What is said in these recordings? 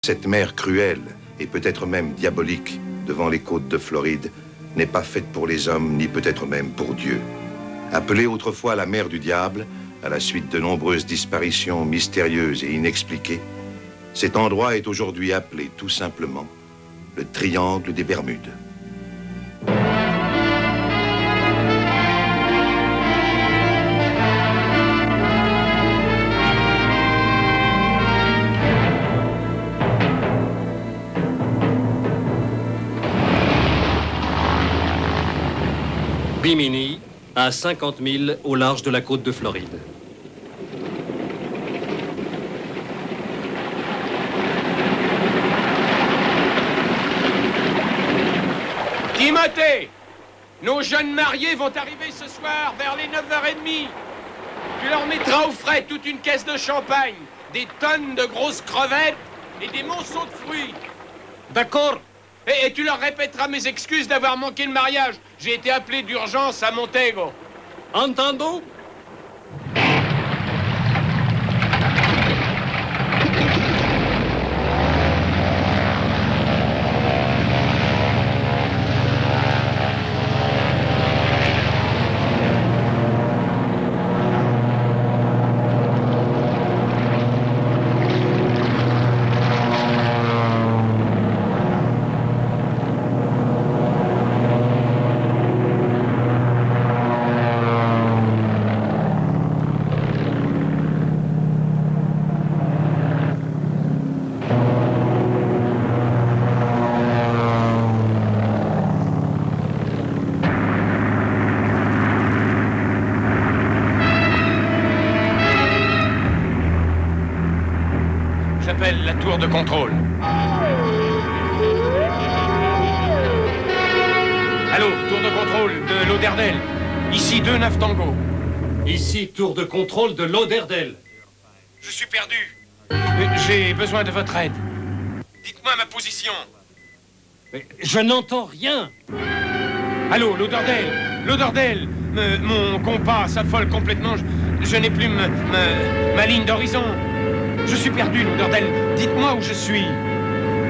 Cette mer cruelle, et peut-être même diabolique, devant les côtes de Floride, n'est pas faite pour les hommes, ni peut-être même pour Dieu. Appelée autrefois la mer du diable, à la suite de nombreuses disparitions mystérieuses et inexpliquées, cet endroit est aujourd'hui appelé tout simplement le Triangle des Bermudes. Bimini, à 50 000 au large de la côte de Floride. Timothée, nos jeunes mariés vont arriver ce soir vers les 9h30. Tu leur mettras au frais toute une caisse de champagne, des tonnes de grosses crevettes et des monceaux de fruits. D'accord. Et tu leur répéteras mes excuses d'avoir manqué le mariage. J'ai été appelé d'urgence à Montego. Entendu? J'appelle la tour de contrôle. Allô, tour de contrôle de Lauderdale. Ici 2-9 Tango. Ici, tour de contrôle de Lauderdale. Je suis perdu. J'ai besoin de votre aide. Dites-moi ma position. Mais je n'entends rien. Allô, Lauderdale. Lauderdale. Mon compas s'affole complètement. Je n'ai plus ma ligne d'horizon. Je suis perdu, Lauderdale. Dites-moi où je suis.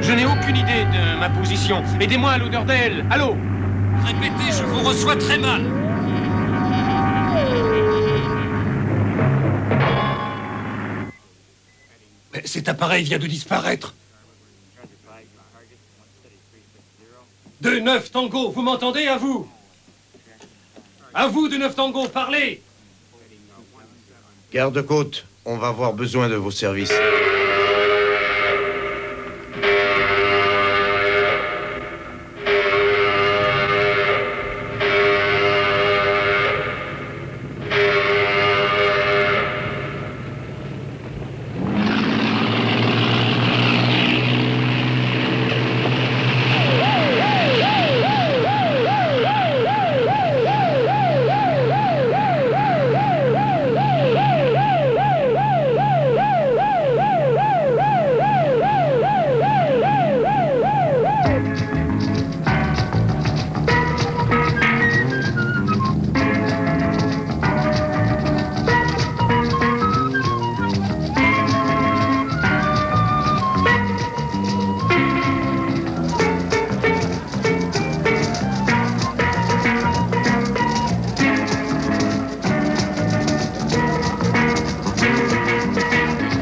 Je n'ai aucune idée de ma position. Aidez-moi, Lauderdale. Allô? Répétez, je vous reçois très mal. Mais cet appareil vient de disparaître. 2-9 Tango, vous m'entendez, à vous? À vous, 2-9 Tango, parlez! Garde-côte, on va avoir besoin de vos services.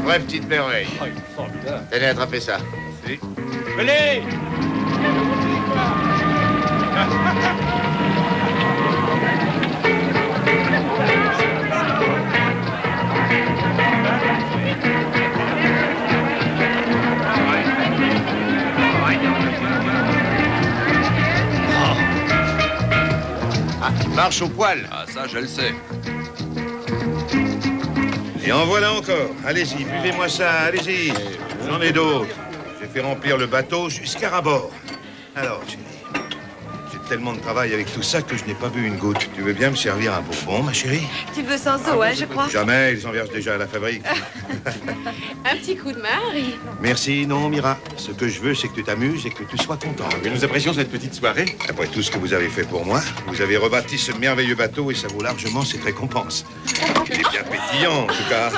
Vraie petite merveille. Oh, il est formidable. Tenez, attrapez ça. Si. Venez! Ah, marche au poil. Ah, ça, je le sais. Et en voilà encore. Allez-y, buvez-moi ça, allez-y. J'en ai d'autres. J'ai fait remplir le bateau jusqu'à rabord. Alors, chérie, j'ai tellement de travail avec tout ça que je n'ai pas bu une goutte. Tu veux bien me servir un bourbon, ma chérie? Tu veux sans eau, hein, je crois. Jamais, ils en versent déjà à la fabrique. Un petit coup de main, Harry. Merci, non, Mira. Ce que je veux, c'est que tu t'amuses et que tu sois content. Et nous apprécions cette petite soirée. Après tout ce que vous avez fait pour moi, vous avez rebâti ce merveilleux bateau et ça vaut largement cette récompense. Il est bien pétillant, en tout cas.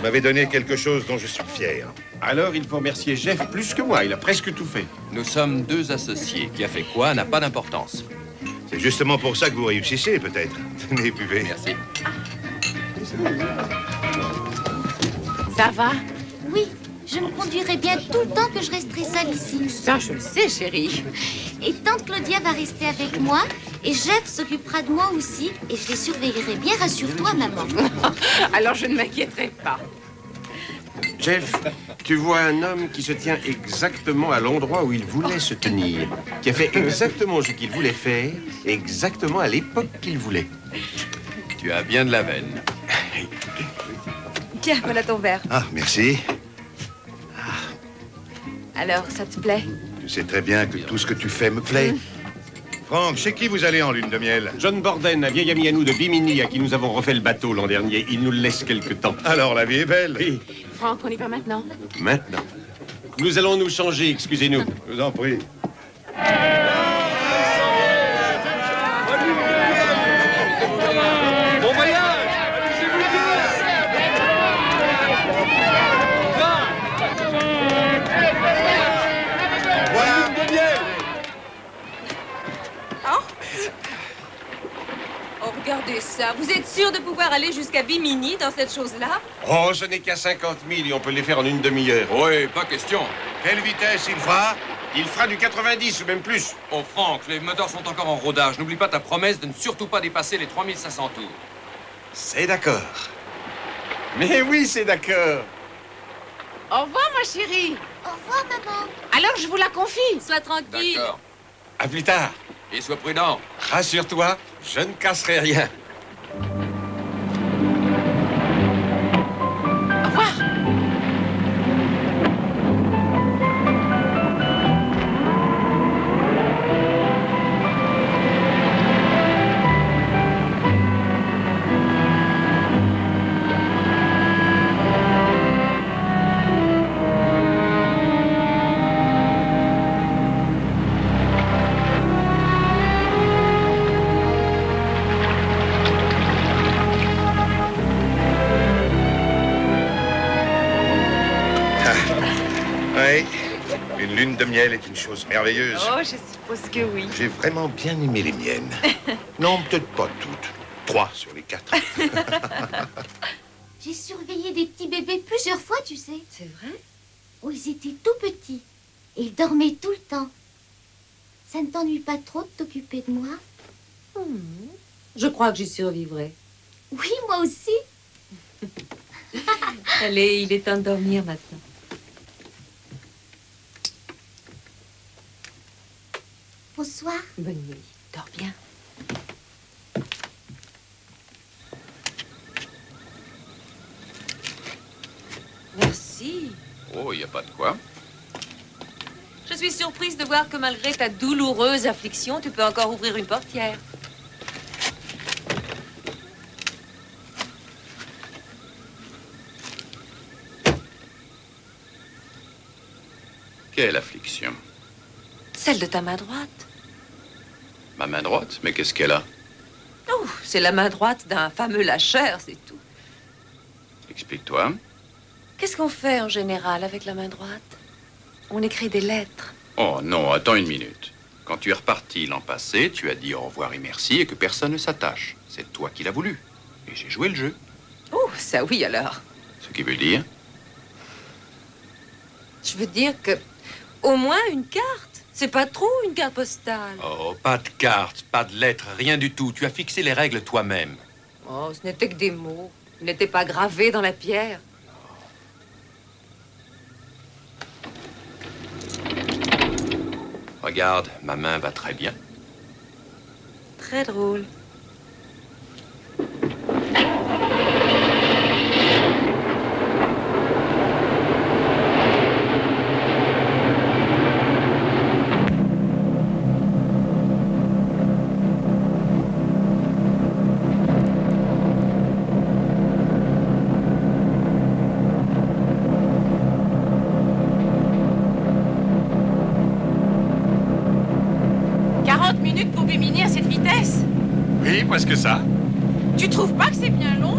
m'avez donné quelque chose dont je suis fier. Alors, il faut remercier Jeff plus que moi. Il a presque tout fait. Nous sommes deux associés. Qui a fait quoi n'a pas d'importance. C'est justement pour ça que vous réussissez, peut-être. Tenez, buvez. Merci. Ça va? Oui, je me conduirai bien tout le temps que je resterai seule ici. Ça, je le sais, chérie. Et tante Claudia va rester avec moi, et Jeff s'occupera de moi aussi, et je les surveillerai bien, rassure-toi, maman. Alors, je ne m'inquiéterai pas. Jeff, tu vois un homme qui se tient exactement à l'endroit où il voulait se tenir, qui a fait exactement ce qu'il voulait faire, exactement à l'époque qu'il voulait. Tu as bien de la veine. Tiens, voilà ton verre. Ah, merci. Alors, ça te plaît? Tu sais très bien que tout ce que tu fais me plaît. Franck, chez qui vous allez en lune de miel? John Borden, un vieil ami à nous de Bimini, à qui nous avons refait le bateau l'an dernier. Il nous le laisse quelque temps. Alors, la vie est belle. Oui, Franck, on y va maintenant? maintenant. Nous allons nous changer, excusez-nous. Je vous en prie. Bon voyage! Oh, regardez ça. Vous êtes sûr de pouvoir aller jusqu'à Bimini dans cette chose-là? Oh, ce n'est qu'à 50 000 et on peut les faire en une demi-heure. Oui, pas question. Quelle vitesse il fera? Il fera du 90 ou même plus. Oh, Franck, les moteurs sont encore en rodage. N'oublie pas ta promesse de ne surtout pas dépasser les 3500 tours. C'est d'accord. Mais oui, c'est d'accord. Au revoir, ma chérie. Au revoir, maman. Alors, je vous la confie. Sois tranquille. D'accord. À plus tard. Et sois prudent. Rassure-toi, je ne casserai rien. Au revoir. Oui. Une lune de miel est une chose merveilleuse. Oh, je suppose que oui. J'ai vraiment bien aimé les miennes. Non, peut-être pas toutes. 3 sur les 4. J'ai surveillé des petits bébés plusieurs fois, tu sais. C'est vrai? Oh, ils étaient tout petits. Et ils dormaient tout le temps. Ça ne t'ennuie pas trop de t'occuper de moi? Je crois que j'y survivrai. Oui, moi aussi. Allez, il est temps de dormir maintenant. Bonsoir. Bonne nuit. Dors bien. Merci. Oh, il n'y a pas de quoi. Je suis surprise de voir que malgré ta douloureuse affliction, tu peux encore ouvrir une portière. Quelle affliction. Celle de ta main droite. Ma main droite? Mais qu'est-ce qu'elle a? Oh, c'est la main droite d'un fameux lâcheur, c'est tout. Explique-toi. Qu'est-ce qu'on fait en général avec la main droite? On écrit des lettres. Oh non, attends une minute. Quand tu es reparti l'an passé, tu as dit au revoir et merci et que personne ne s'attache. C'est toi qui l'as voulu. Et j'ai joué le jeu. Oh, ça oui alors. Ce qui veut dire... Je veux dire que... Au moins une carte. C'est pas trop une carte postale. Oh, pas de carte, pas de lettres, rien du tout. Tu as fixé les règles toi-même. Oh, ce n'était que des mots. Ils n'étaient pas gravés dans la pierre. Regarde, ma main va très bien. Très drôle. Oui, presque ça. Tu trouves pas que c'est bien long?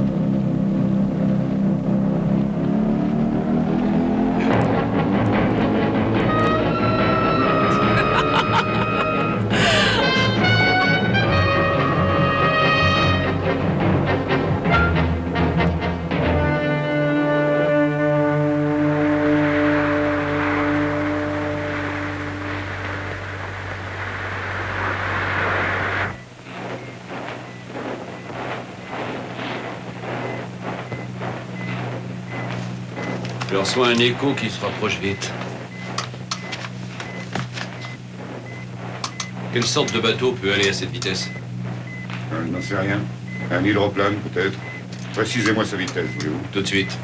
reçois un écho qui se rapproche vite. Quelle sorte de bateau peut aller à cette vitesse? Je n'en sais rien. Un hydroplane, peut-être. Précisez-moi sa vitesse, voulez-vous? Tout de suite.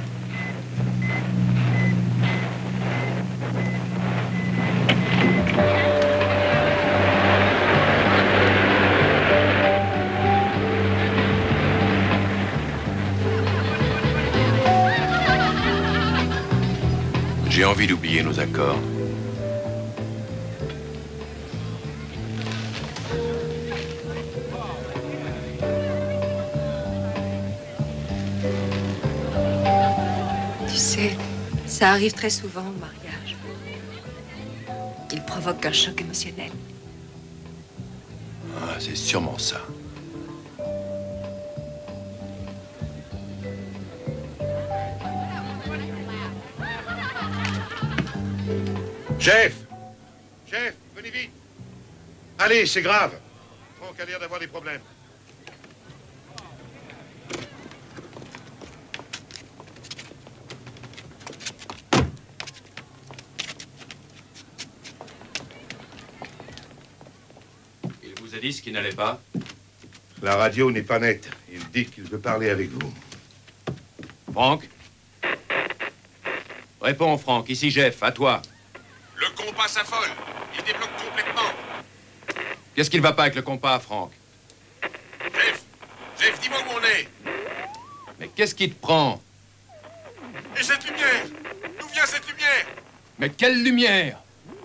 J'ai envie d'oublier nos accords. Tu sais, ça arrive très souvent au mariage. Il provoque un choc émotionnel. Ah, c'est sûrement ça. Chef! Chef, venez vite! Allez, c'est grave. Franck a l'air d'avoir des problèmes. Il vous a dit ce qui n'allait pas? La radio n'est pas nette. Il dit qu'il veut parler avec vous. Franck? Réponds, Franck. Ici, Jeff. À toi. Le compas s'affole. Il débloque complètement. Qu'est-ce qui ne va pas avec le compas, Franck? Jeff, dis-moi où on est. Mais qu'est-ce qui te prend? Et cette lumière? D'où vient cette lumière? Mais quelle lumière?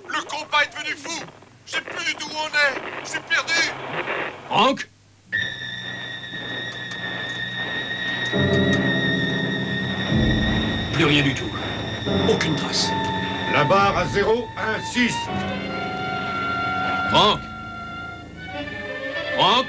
Le compas est devenu fou. Je sais plus du tout où on est. Je suis perdu. Franck? Plus rien du tout. Aucune trace. La barre à 016. Franck? Franck?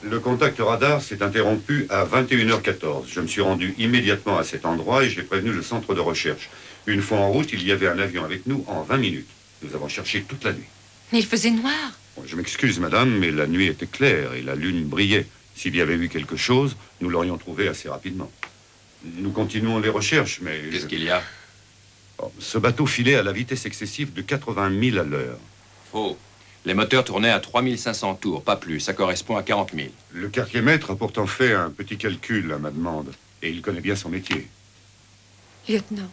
Le contact radar s'est interrompu à 21h14. Je me suis rendu immédiatement à cet endroit et j'ai prévenu le centre de recherche. Une fois en route, il y avait un avion avec nous en 20 minutes. Nous avons cherché toute la nuit. Mais il faisait noir. Je m'excuse, madame, mais la nuit était claire et la lune brillait. S'il y avait eu quelque chose, nous l'aurions trouvé assez rapidement. Nous continuons les recherches, mais... Qu'est-ce qu'il y a? Ce bateau filait à la vitesse excessive de 80 000 à l'heure. Faux. Les moteurs tournaient à 3500 tours, pas plus. Ça correspond à 40 000. Le quartier-maître a pourtant fait un petit calcul à ma demande. Et il connaît bien son métier. Lieutenant,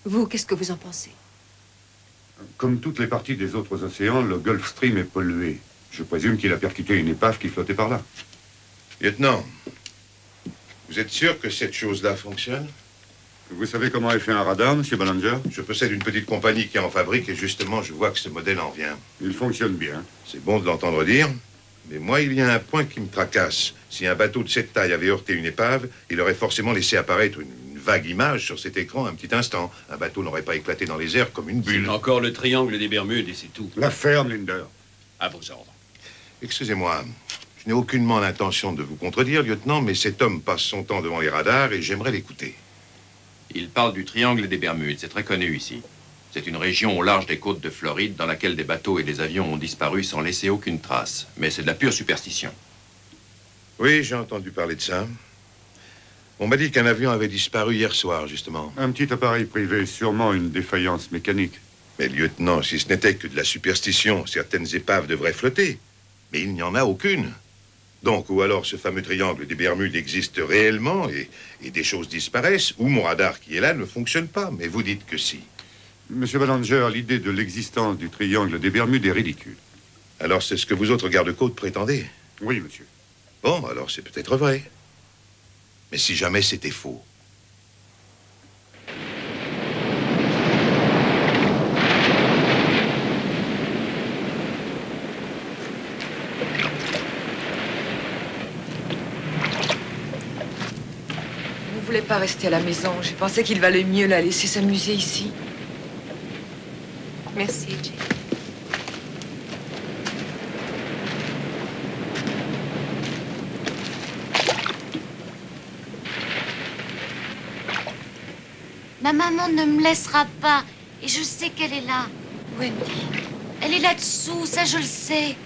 vous, qu'est-ce que vous en pensez? Comme toutes les parties des autres océans, le Gulf Stream est pollué. Je présume qu'il a percuté une épave qui flottait par là. Lieutenant, vous êtes sûr que cette chose-là fonctionne? Vous savez comment est fait un radar, monsieur Ballinger? Je possède une petite compagnie qui en fabrique et justement, je vois que ce modèle en vient. Il fonctionne bien. C'est bon de l'entendre dire, mais moi, il y a un point qui me tracasse. Si un bateau de cette taille avait heurté une épave, il aurait forcément laissé apparaître une vague image sur cet écran un petit instant. Un bateau n'aurait pas éclaté dans les airs comme une bulle. C'est encore le triangle des Bermudes et c'est tout. La ferme, Linder. À vos ordres. Excusez-moi, je n'ai aucunement l'intention de vous contredire, lieutenant, mais cet homme passe son temps devant les radars et j'aimerais l'écouter. Il parle du triangle des Bermudes. C'est très connu ici. C'est une région au large des côtes de Floride dans laquelle des bateaux et des avions ont disparu sans laisser aucune trace. Mais c'est de la pure superstition. Oui, j'ai entendu parler de ça. On m'a dit qu'un avion avait disparu hier soir, justement. Un petit appareil privé, sûrement une défaillance mécanique. Mais lieutenant, si ce n'était que de la superstition, certaines épaves devraient flotter. Mais il n'y en a aucune. Donc, ou alors ce fameux triangle des Bermudes existe réellement et des choses disparaissent, ou mon radar qui est là ne fonctionne pas. Mais vous dites que si. Monsieur Ballinger, l'idée de l'existence du triangle des Bermudes est ridicule. Alors c'est ce que vous autres gardes-côtes prétendez? Oui, monsieur. Bon, alors c'est peut-être vrai. Mais si jamais c'était faux. Vous voulez pas rester à la maison? J'ai pensé qu'il valait mieux la laisser s'amuser ici. Merci, Jane. Ma maman ne me laissera pas. Et je sais qu'elle est là. Wendy. Elle est là-dessous, ça je le sais.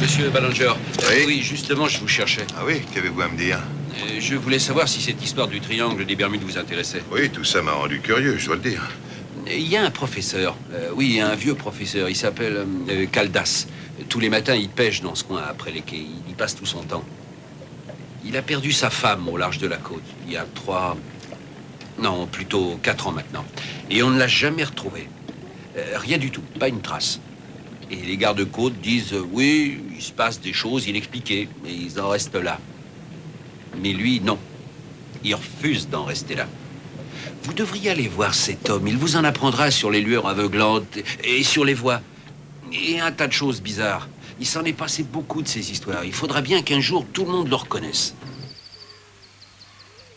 Monsieur Ballinger, Oui. oui, justement, je vous cherchais. Ah oui, qu'avez-vous à me dire? Je voulais savoir si cette histoire du triangle des Bermudes vous intéressait. Oui, tout ça m'a rendu curieux, je dois le dire. Il y a un professeur, oui, un vieux professeur, il s'appelle Caldas. Tous les matins, il pêche dans ce coin après les quais, il y passe tout son temps. Il a perdu sa femme au large de la côte, il y a 4 ans maintenant. Et on ne l'a jamais retrouvée. Rien du tout, pas une trace. Et les gardes-côtes disent, oui, il se passe des choses inexpliquées, mais ils en restent là. Mais lui, non. Il refuse d'en rester là. Vous devriez aller voir cet homme. Il vous en apprendra sur les lueurs aveuglantes et sur les voies. Et un tas de choses bizarres. Il s'en est passé beaucoup de ces histoires. Il faudra bien qu'un jour, tout le monde le reconnaisse.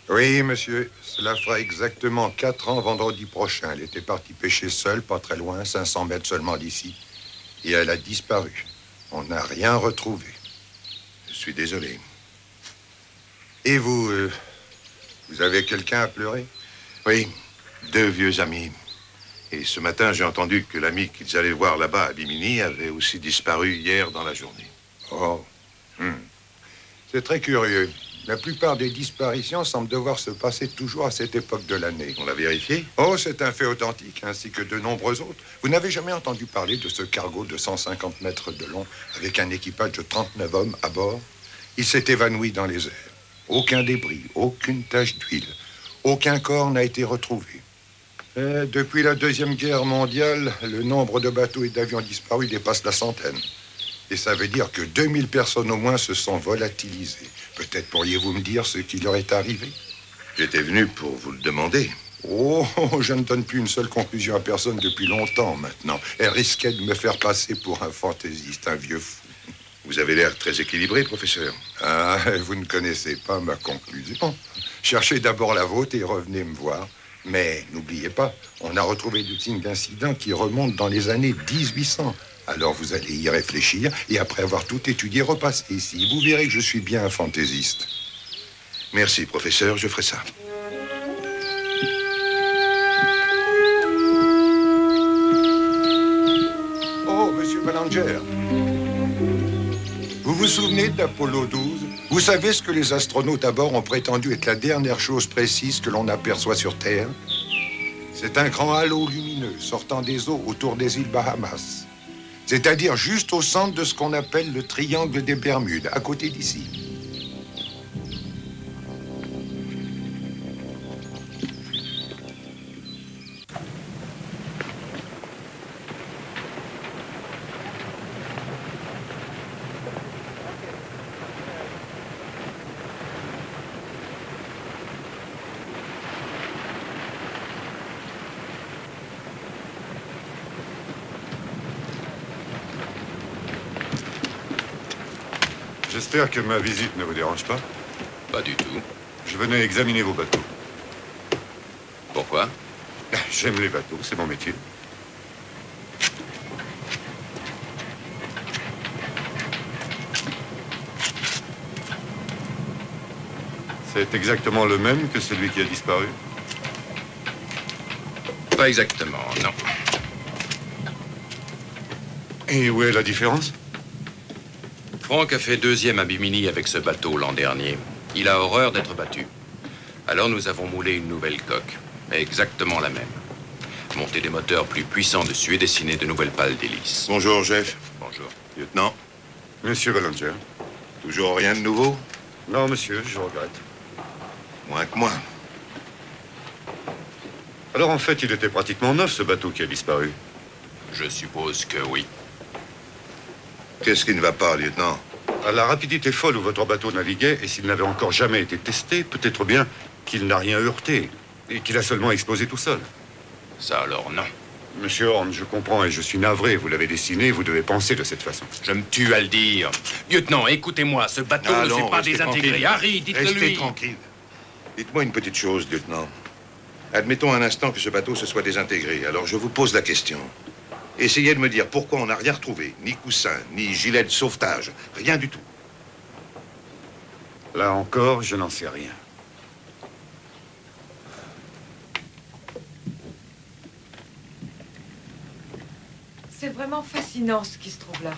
Oui, monsieur. Cela fera exactement 4 ans vendredi prochain. Elle était partie pêcher seule, pas très loin, 500 mètres seulement d'ici. Et elle a disparu. On n'a rien retrouvé. Je suis désolé. Et vous, vous avez quelqu'un à pleurer? Oui, 2 vieux amis. Et ce matin, j'ai entendu que l'ami qu'ils allaient voir là-bas à Bimini avait aussi disparu hier dans la journée. Oh. C'est très curieux. La plupart des disparitions semblent devoir se passer toujours à cette époque de l'année. On l'a vérifié? Oh, c'est un fait authentique, ainsi que de nombreux autres. Vous n'avez jamais entendu parler de ce cargo de 150 mètres de long, avec un équipage de 39 hommes à bord? Il s'est évanoui dans les airs. Aucun débris, aucune tache d'huile, aucun corps n'a été retrouvé. Depuis la Deuxième Guerre mondiale, le nombre de bateaux et d'avions disparus dépasse la centaine. Et ça veut dire que 2000 personnes au moins se sont volatilisées. Peut-être pourriez-vous me dire ce qui leur est arrivé? J'étais venu pour vous le demander. Oh, je ne donne plus une seule conclusion à personne depuis longtemps maintenant. Elle risquait de me faire passer pour un fantaisiste, un vieux fou. Vous avez l'air très équilibré, professeur. Ah, vous ne connaissez pas ma conclusion. Cherchez d'abord la vôtre et revenez me voir. Mais n'oubliez pas, on a retrouvé des signes d'incidents qui remontent dans les années 1800. Alors vous allez y réfléchir et après avoir tout étudié, repassez ici. Vous verrez que je suis bien un fantaisiste. Merci, professeur, je ferai ça. Oh, monsieur Ballinger. Vous vous souvenez d'Apollo 12? Vous savez ce que les astronautes à bord ont prétendu être la dernière chose précise que l'on aperçoit sur Terre? C'est un grand halo lumineux sortant des eaux autour des îles Bahamas. C'est-à-dire juste au centre de ce qu'on appelle le triangle des Bermudes, à côté d'ici. J'espère que ma visite ne vous dérange pas. Pas du tout. Je venais examiner vos bateaux. Pourquoi? J'aime les bateaux, c'est mon métier. C'est exactement le même que celui qui a disparu? Pas exactement, non. Et où est la différence? Franck a fait 2e à Bimini avec ce bateau l'an dernier. Il a horreur d'être battu. Alors nous avons moulé une nouvelle coque, exactement la même. Monté des moteurs plus puissants dessus et dessiné de nouvelles pales d'hélice. Bonjour, chef. Bonjour. Lieutenant. Monsieur Ballinger. Toujours rien de nouveau? Non, monsieur, je regrette. Moins que moi. Alors, en fait, il était pratiquement neuf, ce bateau qui a disparu. Je suppose que oui. Qu'est-ce qui ne va pas, lieutenant? À la rapidité folle où votre bateau naviguait, et s'il n'avait encore jamais été testé, peut-être bien qu'il n'a rien heurté. Et qu'il a seulement explosé tout seul. Ça alors, non. Monsieur Horn, je comprends et je suis navré. Vous l'avez dessiné, vous devez penser de cette façon. Je me tue à le dire. Lieutenant, écoutez-moi, ce bateau ne s'est pas désintégré. Harry, dites-le lui. Restez tranquille. Dites-moi une petite chose, lieutenant. Admettons un instant que ce bateau se soit désintégré. Alors je vous pose la question. Essayez de me dire pourquoi on n'a rien retrouvé. Ni coussin, ni gilet de sauvetage. Rien du tout. Là encore, je n'en sais rien. C'est vraiment fascinant ce qui se trouve là.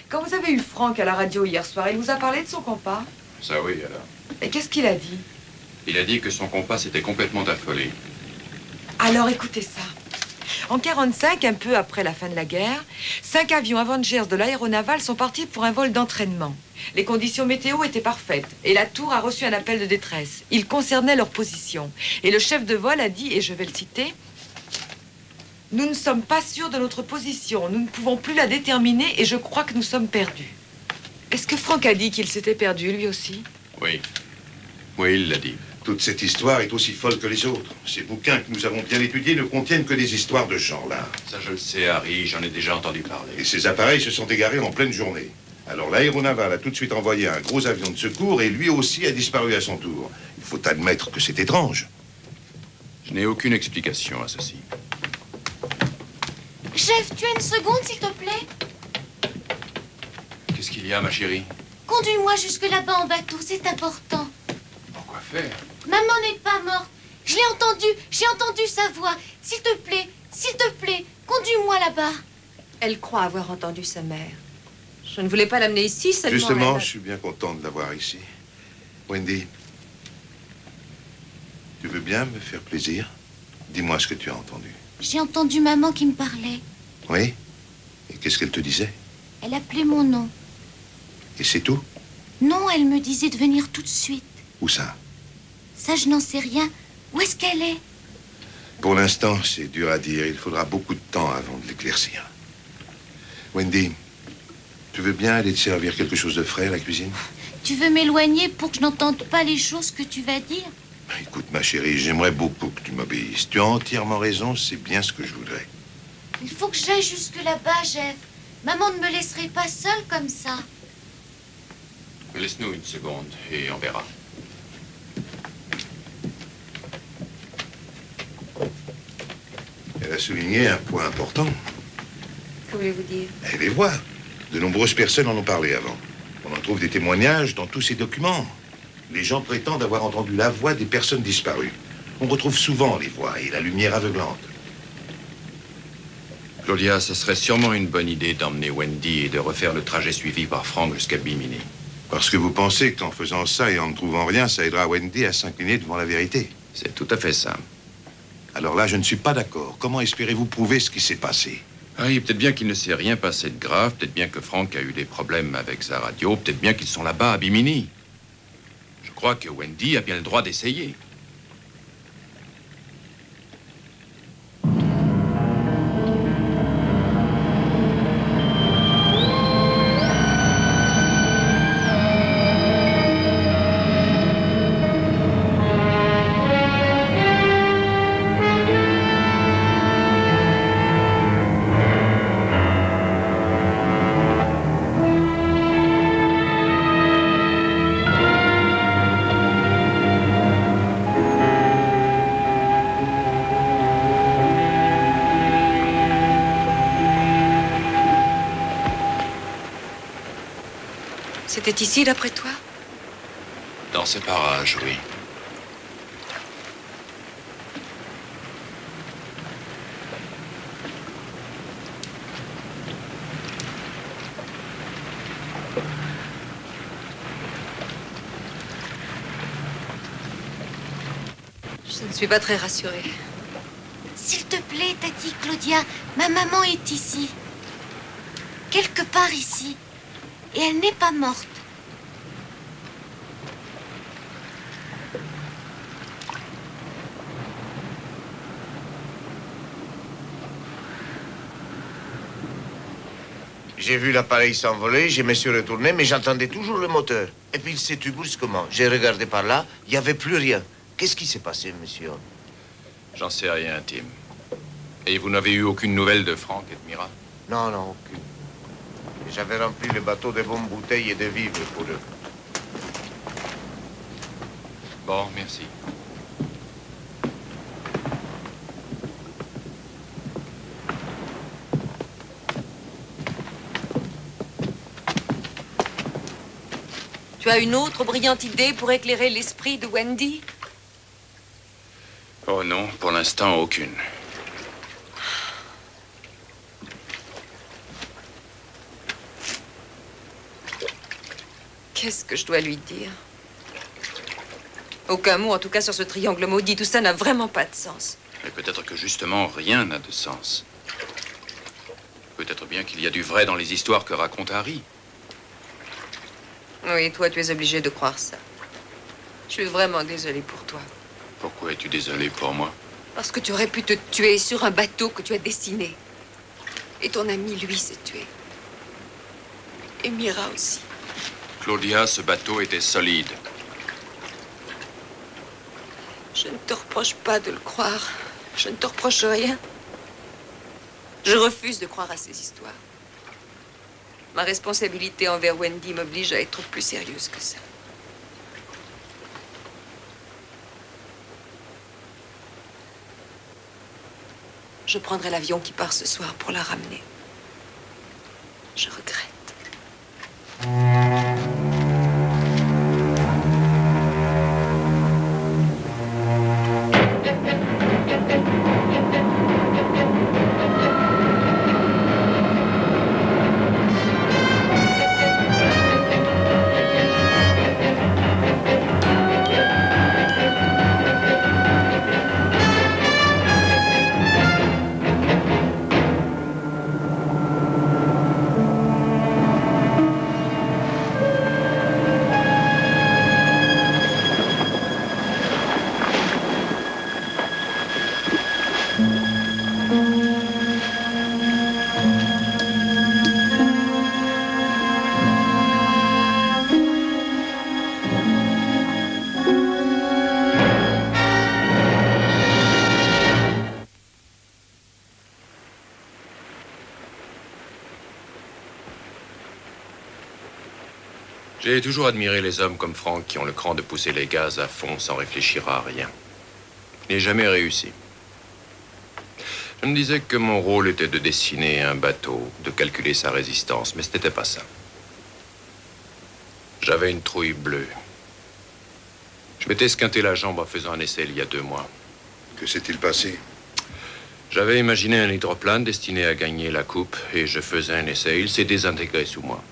Quand vous avez eu Franck à la radio hier soir, il vous a parlé de son compas. Ça oui, alors. Et qu'est-ce qu'il a dit? Il a dit que son compas était complètement affolé. Alors écoutez ça. En 1945, un peu après la fin de la guerre, 5 avions Avengers de l'aéronaval sont partis pour un vol d'entraînement. Les conditions météo étaient parfaites et la tour a reçu un appel de détresse. Il concernait leur position. Et le chef de vol a dit, et je vais le citer, « Nous ne sommes pas sûrs de notre position. Nous ne pouvons plus la déterminer et je crois que nous sommes perdus. » Est-ce que Franck a dit qu'il s'était perdu, lui aussi? Oui. Oui, il l'a dit. Toute cette histoire est aussi folle que les autres. Ces bouquins que nous avons bien étudiés ne contiennent que des histoires de ce genre-là. Ça, je le sais, Harry. J'en ai déjà entendu parler. Et ces appareils se sont égarés en pleine journée. Alors l'aéronaval a tout de suite envoyé un gros avion de secours et lui aussi a disparu à son tour. Il faut admettre que c'est étrange. Je n'ai aucune explication à ceci. Chef, tu as une seconde, s'il te plaît? Qu'est-ce qu'il y a, ma chérie? Conduis-moi jusque là-bas en bateau, c'est important. Pourquoi faire? Maman n'est pas morte. Je l'ai entendu sa voix. S'il te plaît, conduis-moi là-bas. Elle croit avoir entendu sa mère. Je ne voulais pas l'amener ici, seulement... Justement, elle... je suis bien content de l'avoir ici. Wendy, tu veux bien me faire plaisir? Dis-moi ce que tu as entendu. J'ai entendu maman qui me parlait. Oui? Et qu'est-ce qu'elle te disait? Elle appelait mon nom. Et c'est tout? Non, elle me disait de venir tout de suite. Où ça? Ça, je n'en sais rien. Où est-ce qu'elle est? Pour l'instant, c'est dur à dire. Il faudra beaucoup de temps avant de l'éclaircir. Wendy, tu veux bien aller te servir quelque chose de frais à la cuisine? Tu veux m'éloigner pour que je n'entende pas les choses que tu vas dire? Écoute, ma chérie, j'aimerais beaucoup que tu m'obéisses. Tu as entièrement raison, c'est bien ce que je voudrais. Il faut que j'aille jusque là-bas, Jeff. Maman ne me laisserait pas seule comme ça. Laisse-nous une seconde et on verra. Elle a souligné un point important. Que voulez-vous dire? Et les voix. De nombreuses personnes en ont parlé avant. On en trouve des témoignages dans tous ces documents. Les gens prétendent avoir entendu la voix des personnes disparues. On retrouve souvent les voix et la lumière aveuglante. Claudia, ce serait sûrement une bonne idée d'emmener Wendy et de refaire le trajet suivi par Franck jusqu'à Bimini. Parce que vous pensez qu'en faisant ça et en ne trouvant rien, ça aidera Wendy à s'incliner devant la vérité. C'est tout à fait ça. Alors là, je ne suis pas d'accord. Comment espérez-vous prouver ce qui s'est passé? Ah, oui, peut-être bien qu'il ne s'est rien passé de grave, peut-être bien que Franck a eu des problèmes avec sa radio, peut-être bien qu'ils sont là-bas à Bimini. Je crois que Wendy a bien le droit d'essayer. C'était ici, d'après toi? Dans ces parages, oui. Je ne suis pas très rassurée. S'il te plaît, t'as dit, Claudia, ma maman est ici. Quelque part ici. Et elle n'est pas morte. J'ai vu l'appareil s'envoler, je me suis retourné, mais j'entendais toujours le moteur. Et puis il s'est tu brusquement. J'ai regardé par là, il n'y avait plus rien. Qu'est-ce qui s'est passé, monsieur? J'en sais rien, Tim. Et vous n'avez eu aucune nouvelle de Frank et de Mira? Non, non, aucune. J'avais rempli le bateau de bonnes bouteilles et de vivres pour eux. Bon, merci. Tu as une autre brillante idée pour éclairer l'esprit de Wendy? Oh non, pour l'instant, aucune. Qu'est-ce que je dois lui dire? Aucun mot, en tout cas, sur ce triangle maudit. Tout ça n'a vraiment pas de sens. Mais peut-être que justement, rien n'a de sens. Peut-être bien qu'il y a du vrai dans les histoires que raconte Harry. Oui, toi, tu es obligé de croire ça. Je suis vraiment désolée pour toi. Pourquoi es-tu désolé pour moi? Parce que tu aurais pu te tuer sur un bateau que tu as dessiné. Et ton ami, lui, s'est tué. Et Mira aussi. Claudia, ce bateau était solide. Je ne te reproche pas de le croire. Je ne te reproche rien. Je refuse de croire à ces histoires. Ma responsabilité envers Wendy m'oblige à être plus sérieuse que ça. Je prendrai l'avion qui part ce soir pour la ramener. Je regrette. J'ai toujours admiré les hommes comme Frank qui ont le cran de pousser les gaz à fond sans réfléchir à rien. Je n'ai jamais réussi. Je me disais que mon rôle était de dessiner un bateau, de calculer sa résistance, mais ce n'était pas ça. J'avais une trouille bleue. Je m'étais esquinté la jambe en faisant un essai il y a 2 mois. Que s'est-il passé? J'avais imaginé un hydroplane destiné à gagner la coupe et je faisais un essai. Il s'est désintégré sous moi.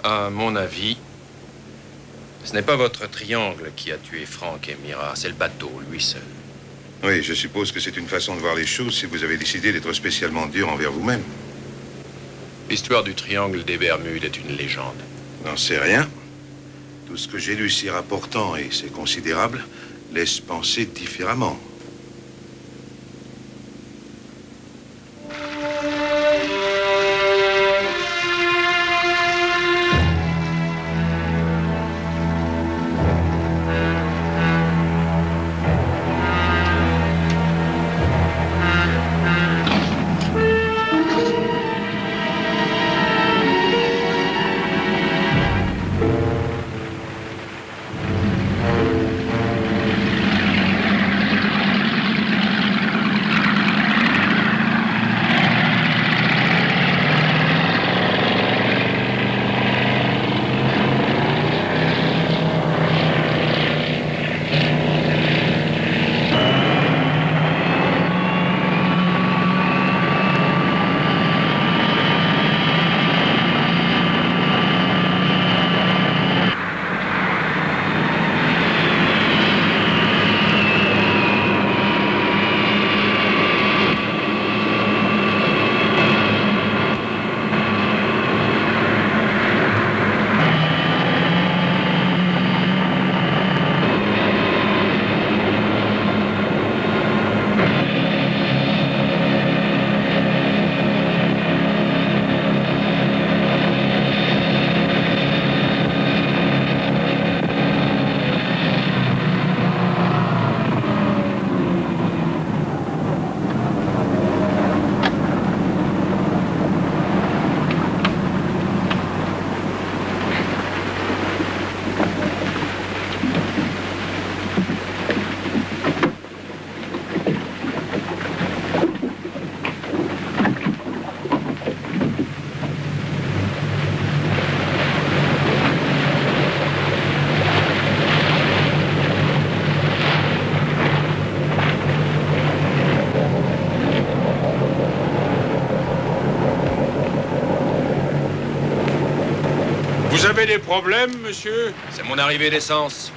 À mon avis, ce n'est pas votre triangle qui a tué Frank et Mira, c'est le bateau, lui seul. Oui, je suppose que c'est une façon de voir les choses si vous avez décidé d'être spécialement dur envers vous-même. L'histoire du triangle des Bermudes est une légende. N'en sais rien. Tout ce que j'ai lu si rapportant, et c'est considérable, laisse penser différemment. avez des problèmes, monsieur? C'est mon arrivée d'essence.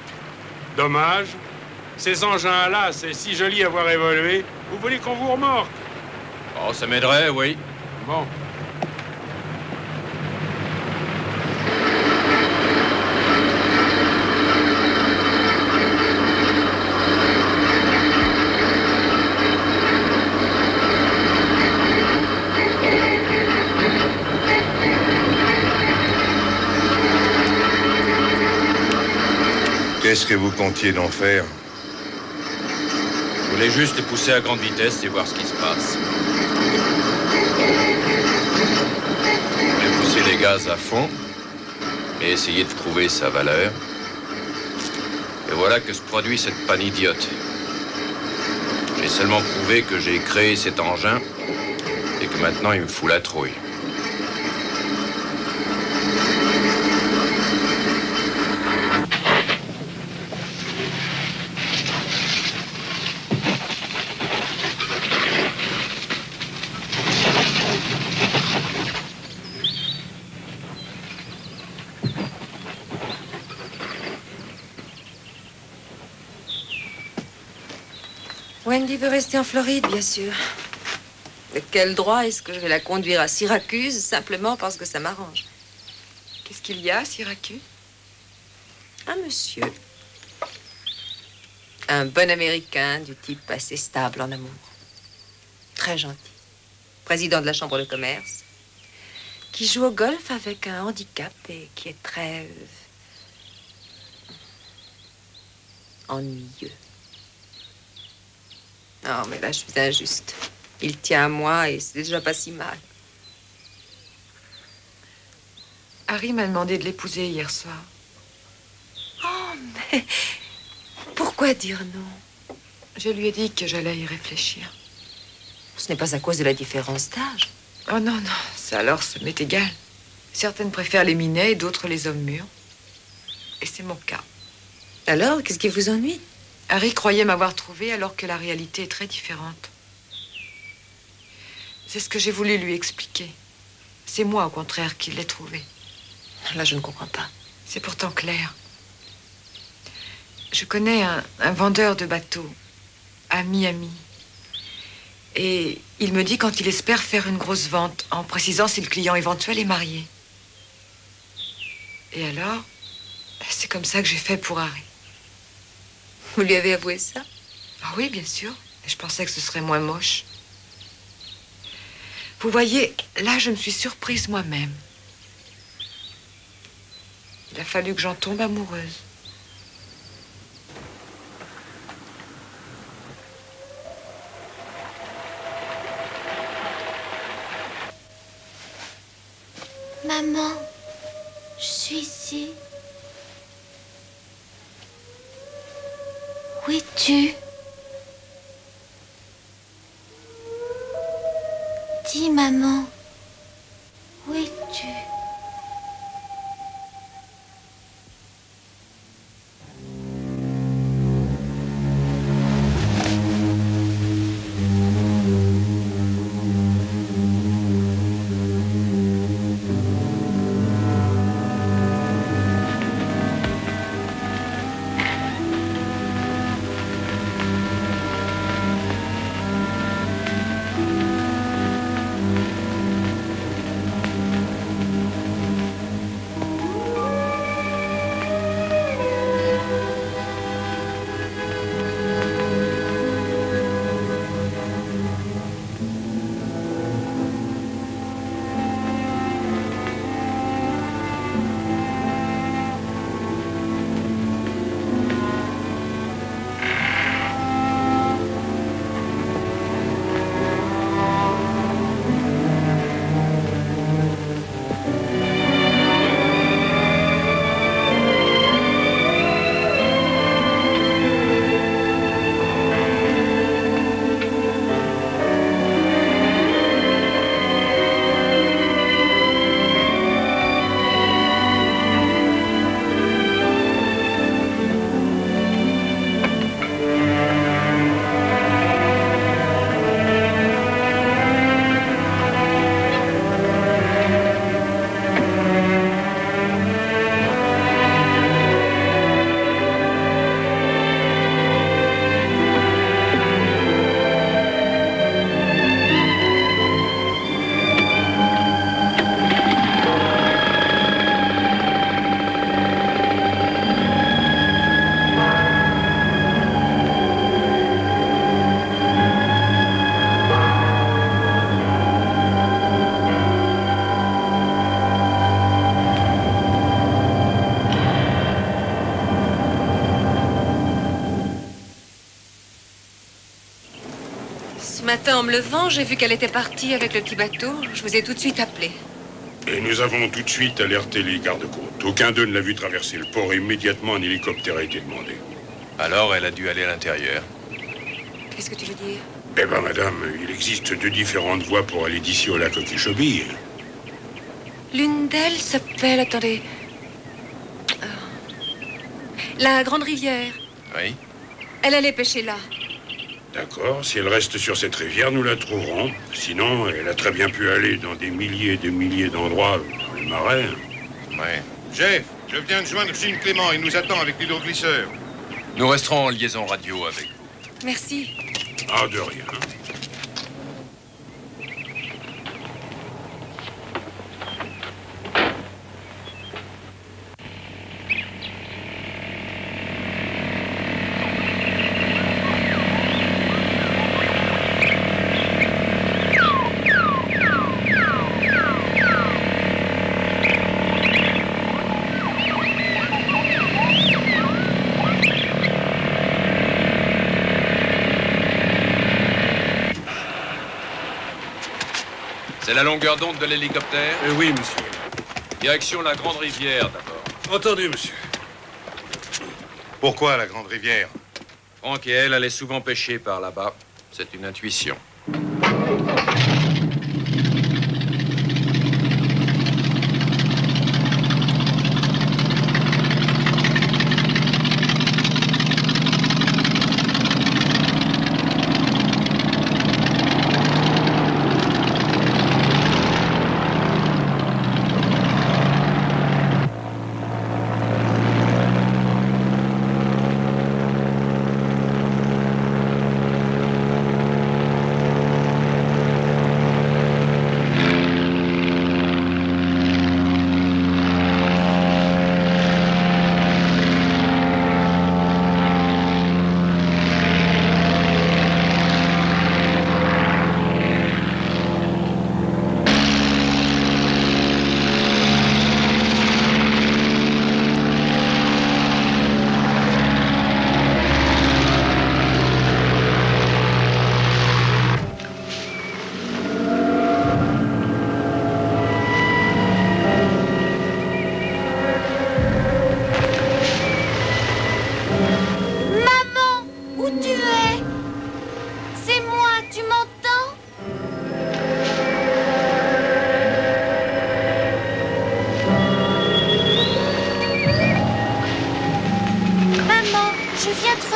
Dommage. Ces engins-là, c'est si joli à voir évoluer. Vous voulez qu'on vous remorque? Oh, ça m'aiderait, oui. Bon. Qu'est-ce que vous comptiez d'en faire? Je voulais juste les pousser à grande vitesse et voir ce qui se passe. Je voulais pousser les gaz à fond et essayer de prouver sa valeur. Et voilà que se produit cette panne idiote. J'ai seulement prouvé que j'ai créé cet engin et que maintenant il me fout la trouille. Wendy veut rester en Floride, bien sûr. De quel droit est-ce que je vais la conduire à Syracuse simplement parce que ça m'arrange? Qu'est-ce qu'il y a à Syracuse? Un monsieur. Un bon Américain du type assez stable en amour. Très gentil. Président de la Chambre de commerce. Qui joue au golf avec un handicap et qui est très... ennuyeux. Non, mais là, je suis injuste. Il tient à moi et c'est déjà pas si mal. Harry m'a demandé de l'épouser hier soir. Oh, mais... Pourquoi dire non? Je lui ai dit que j'allais y réfléchir. Ce n'est pas à cause de la différence d'âge. Oh non, non, ça alors, ça m'est égal. Certaines préfèrent les minets et d'autres les hommes mûrs. Et c'est mon cas. Alors, qu'est-ce qui vous ennuie? Harry croyait m'avoir trouvé alors que la réalité est très différente. C'est ce que j'ai voulu lui expliquer. C'est moi, au contraire, qui l'ai trouvé. Là, je ne comprends pas. C'est pourtant clair. Je connais un vendeur de bateaux à Miami. Et il me dit quand il espère faire une grosse vente, en précisant si le client éventuel est marié. Et alors, c'est comme ça que j'ai fait pour Harry. Vous lui avez avoué ça? Ah oui, bien sûr. Et je pensais que ce serait moins moche. Vous voyez, là, je me suis surprise moi-même. Il a fallu que j'en tombe amoureuse. Maman, je suis ici. Où es-tu? Dis, maman, où es-tu? matin, en me levant, j'ai vu qu'elle était partie avec le petit bateau. Je vous ai tout de suite appelé. Et nous avons tout de suite alerté les gardes-côtes. Aucun d'eux ne l'a vu traverser le port. Immédiatement, un hélicoptère a été demandé. Alors, elle a dû aller à l'intérieur. Qu'est-ce que tu veux dire? Eh ben, madame, il existe deux différentes voies pour aller d'ici au lac Okeechobee. L'une d'elles s'appelle... Attendez... la Grande Rivière. Oui. Elle allait pêcher là. D'accord, si elle reste sur cette rivière, nous la trouverons. Sinon, elle a très bien pu aller dans des milliers et des milliers d'endroits dans les marais. Ouais. Jeff, je viens de joindre Jim Clément. Il nous attend avec l'hydroglisseur. Nous resterons en liaison radio avec vous. Merci. Ah, de rien. C'est la longueur d'onde de l'hélicoptère? Oui, monsieur. Direction la Grande Rivière, d'abord. Entendu, monsieur. Pourquoi la Grande Rivière? Franck et elle allaient souvent pêcher par là-bas. C'est une intuition.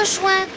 rejoindre.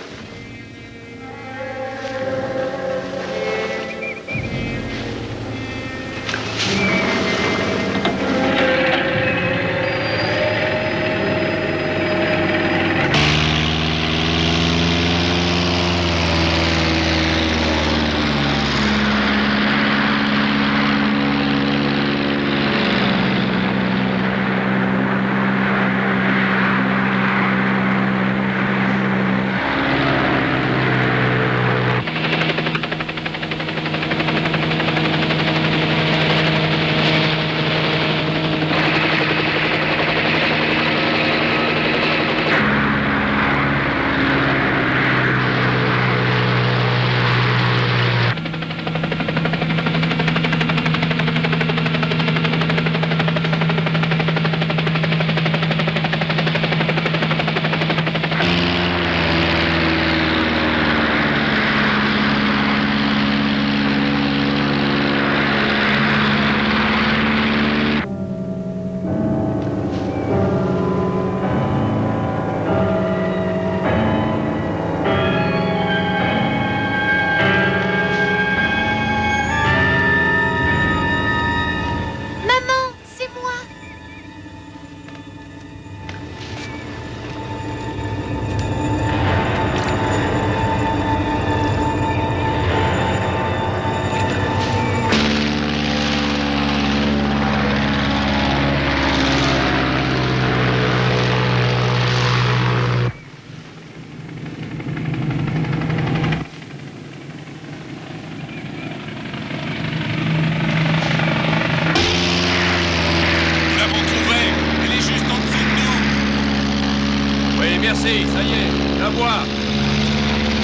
Merci, ça y est, la vois.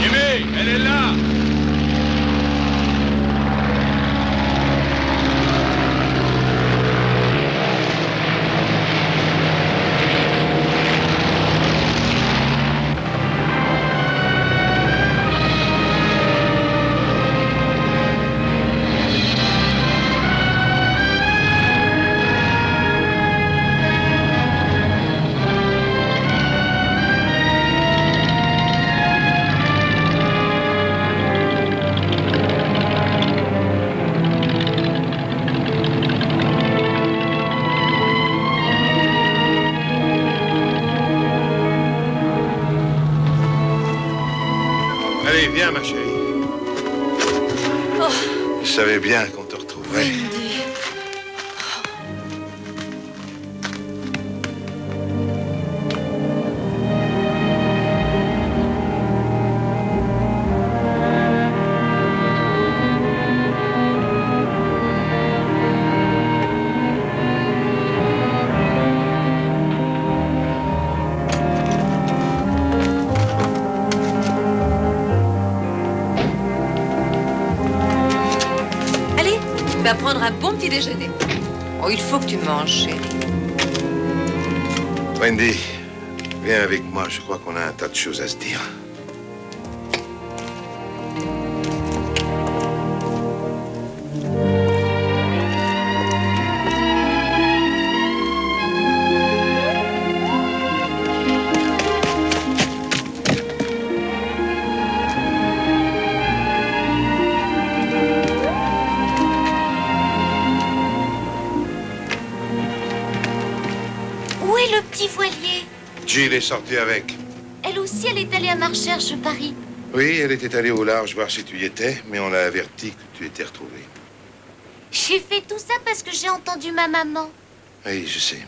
Jimmy, elle est là. Allez, viens, ma chérie. Oh. Je savais bien qu'on te retrouverait. Wendy. Va prendre un bon petit déjeuner. Oh, il faut que tu manges, chérie. Wendy, viens avec moi. Je crois qu'on a un tas de choses à se dire. Jill est sortie avec. Elle aussi, elle est allée à ma recherche, je parie. Oui, elle était allée au large voir si tu y étais, mais on l'a averti que tu étais retrouvée. J'ai fait tout ça parce que j'ai entendu ma maman. Oui, je sais.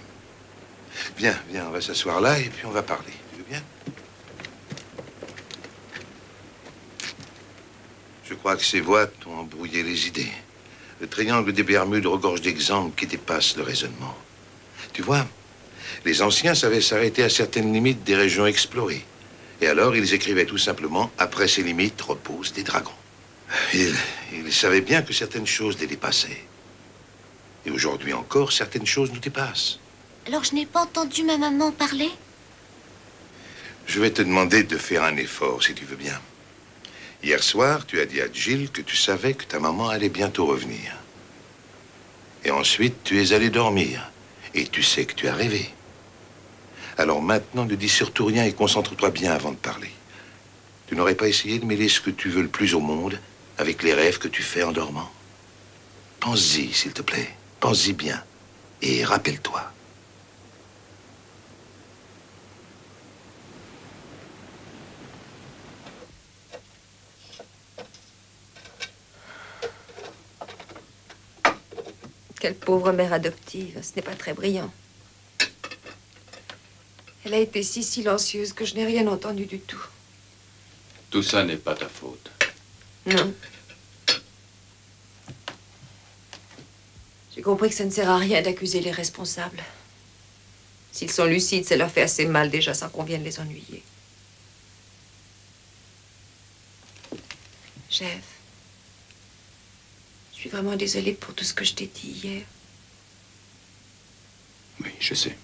Viens, viens, on va s'asseoir là et puis on va parler. Tu veux bien? Je crois que ces voix t'ont embrouillé les idées. Le triangle des Bermudes regorge d'exemples qui dépassent le raisonnement. Tu vois, les anciens savaient s'arrêter à certaines limites des régions explorées. Et alors, ils écrivaient tout simplement « Après ces limites reposent des dragons ». Ils savaient bien que certaines choses les dépassaient. Et aujourd'hui encore, certaines choses nous dépassent. Alors je n'ai pas entendu ma maman parler? Je vais te demander de faire un effort, si tu veux bien. Hier soir, tu as dit à Jill que tu savais que ta maman allait bientôt revenir. Et ensuite, tu es allé dormir. Et tu sais que tu as rêvé. Alors maintenant, ne dis surtout rien et concentre-toi bien avant de parler. Tu n'aurais pas essayé de mêler ce que tu veux le plus au monde avec les rêves que tu fais en dormant? Pense-y, s'il te plaît. Pense-y bien. Et rappelle-toi. Quelle pauvre mère adoptive. Ce n'est pas très brillant. Elle a été si silencieuse que je n'ai rien entendu du tout. Tout ça n'est pas ta faute. Non. J'ai compris que ça ne sert à rien d'accuser les responsables. S'ils sont lucides, ça leur fait assez mal déjà sans qu'on vienne les ennuyer. Jeff, je suis vraiment désolée pour tout ce que je t'ai dit hier. Oui, je sais.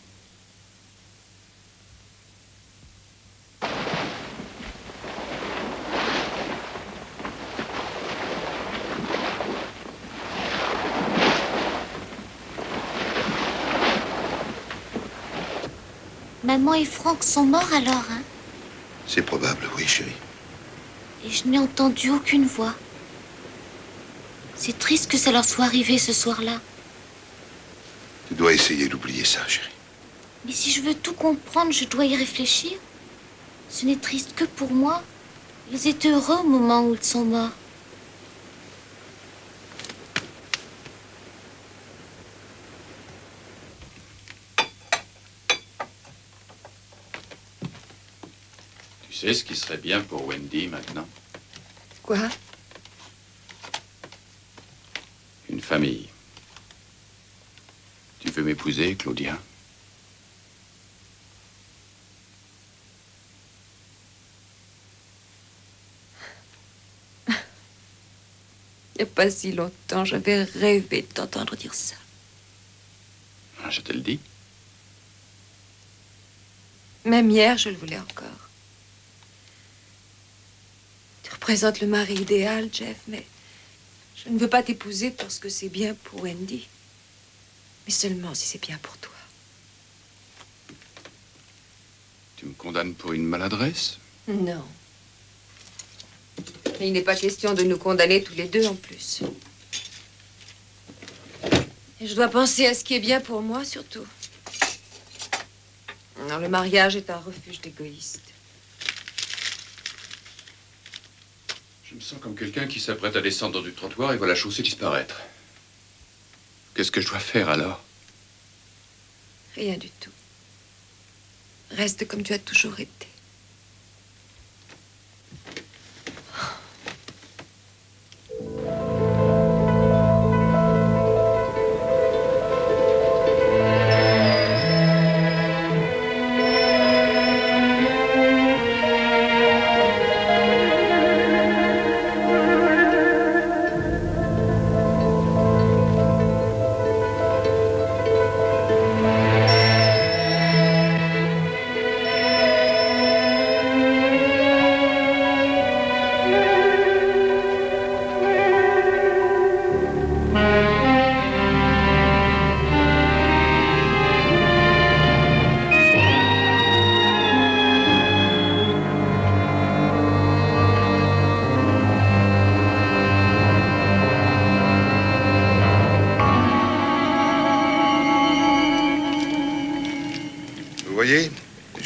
Maman et Franck sont morts alors, hein? C'est probable, oui, chérie. Et je n'ai entendu aucune voix. C'est triste que ça leur soit arrivé ce soir-là. Tu dois essayer d'oublier ça, chérie. Mais si je veux tout comprendre, je dois y réfléchir. Ce n'est triste que pour moi. Ils étaient heureux au moment où ils sont morts. Tu sais ce qui serait bien pour Wendy maintenant? Quoi? Une famille. Tu veux m'épouser, Claudia? Il n'y a pas si longtemps, j'avais rêvé de t'entendre dire ça. Ah, je te le dis. Même hier, je le voulais encore. Tu représentes le mari idéal, Jeff, mais je ne veux pas t'épouser parce que c'est bien pour Wendy. Mais seulement si c'est bien pour toi. Tu me condamnes pour une maladresse? Non. Mais il n'est pas question de nous condamner tous les deux en plus. Et je dois penser à ce qui est bien pour moi, surtout. Non, le mariage est un refuge d'égoïste. Je me sens comme quelqu'un qui s'apprête à descendre du trottoir et voit la chaussée disparaître. Qu'est-ce que je dois faire alors? Rien du tout. Reste comme tu as toujours été.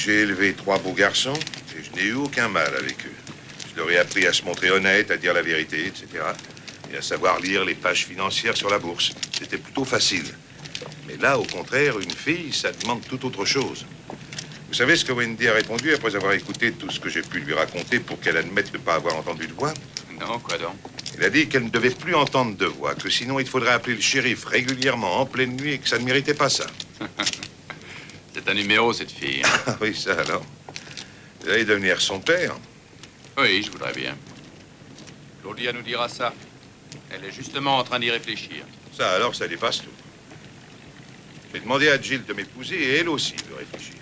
J'ai élevé 3 beaux garçons et je n'ai eu aucun mal avec eux. Je leur ai appris à se montrer honnêtes, à dire la vérité, etc. Et à savoir lire les pages financières sur la bourse. C'était plutôt facile. Mais là, au contraire, une fille, ça demande tout autre chose. Vous savez ce que Wendy a répondu après avoir écouté tout ce que j'ai pu lui raconter pour qu'elle admette de ne pas avoir entendu de voix? Non, quoi donc? Il a dit qu'elle ne devait plus entendre de voix, que sinon il faudrait appeler le shérif régulièrement en pleine nuit et que ça ne méritait pas ça. C'est un numéro, cette fille. Ah oui, ça alors. Vous allez devenir son père? Oui, je voudrais bien. Claudia nous dira ça. Elle est justement en train d'y réfléchir. Ça alors, ça dépasse tout. J'ai demandé à Jill de m'épouser et elle aussi veut réfléchir.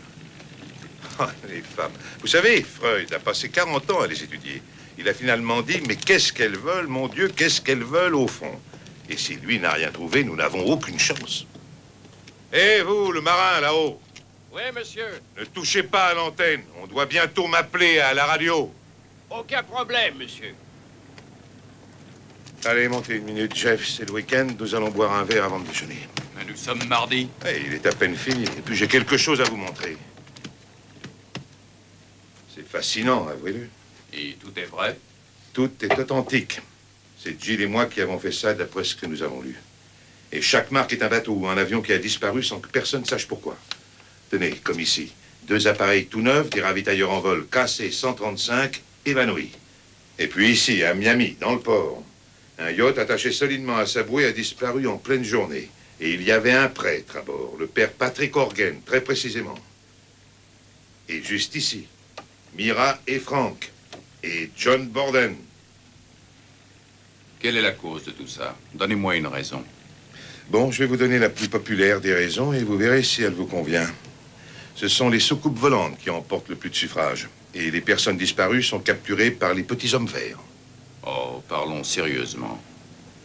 Ah, les femmes. Vous savez, Freud a passé 40 ans à les étudier. Il a finalement dit, mais qu'est-ce qu'elles veulent, mon Dieu, qu'est-ce qu'elles veulent au fond? Et si lui n'a rien trouvé, nous n'avons aucune chance. Et vous, le marin, là-haut? Oui, monsieur. Ne touchez pas à l'antenne. On doit bientôt m'appeler à la radio. Aucun problème, monsieur. Allez, montez une minute, Jeff. C'est le week-end. Nous allons boire un verre avant de déjeuner. Mais nous sommes mardi. Eh, il est à peine fini. Et puis j'ai quelque chose à vous montrer. C'est fascinant, avouez-le. Et tout est vrai? Tout est authentique. C'est Jill et moi qui avons fait ça d'après ce que nous avons lu. Et chaque marque est un bateau ou un avion qui a disparu sans que personne sache pourquoi. Tenez, comme ici. 2 appareils tout neufs, des ravitailleurs en vol KC-135 évanouis. Et puis ici, à Miami, dans le port, un yacht attaché solidement à sa bouée a disparu en pleine journée. Et il y avait un prêtre à bord, le père Patrick Orgen, très précisément. Et juste ici, Mira et Frank, et John Borden. Quelle est la cause de tout ça? Donnez-moi une raison. Bon, je vais vous donner la plus populaire des raisons et vous verrez si elle vous convient. Ce sont les soucoupes volantes qui emportent le plus de suffrages. Et les personnes disparues sont capturées par les petits hommes verts. Oh, parlons sérieusement.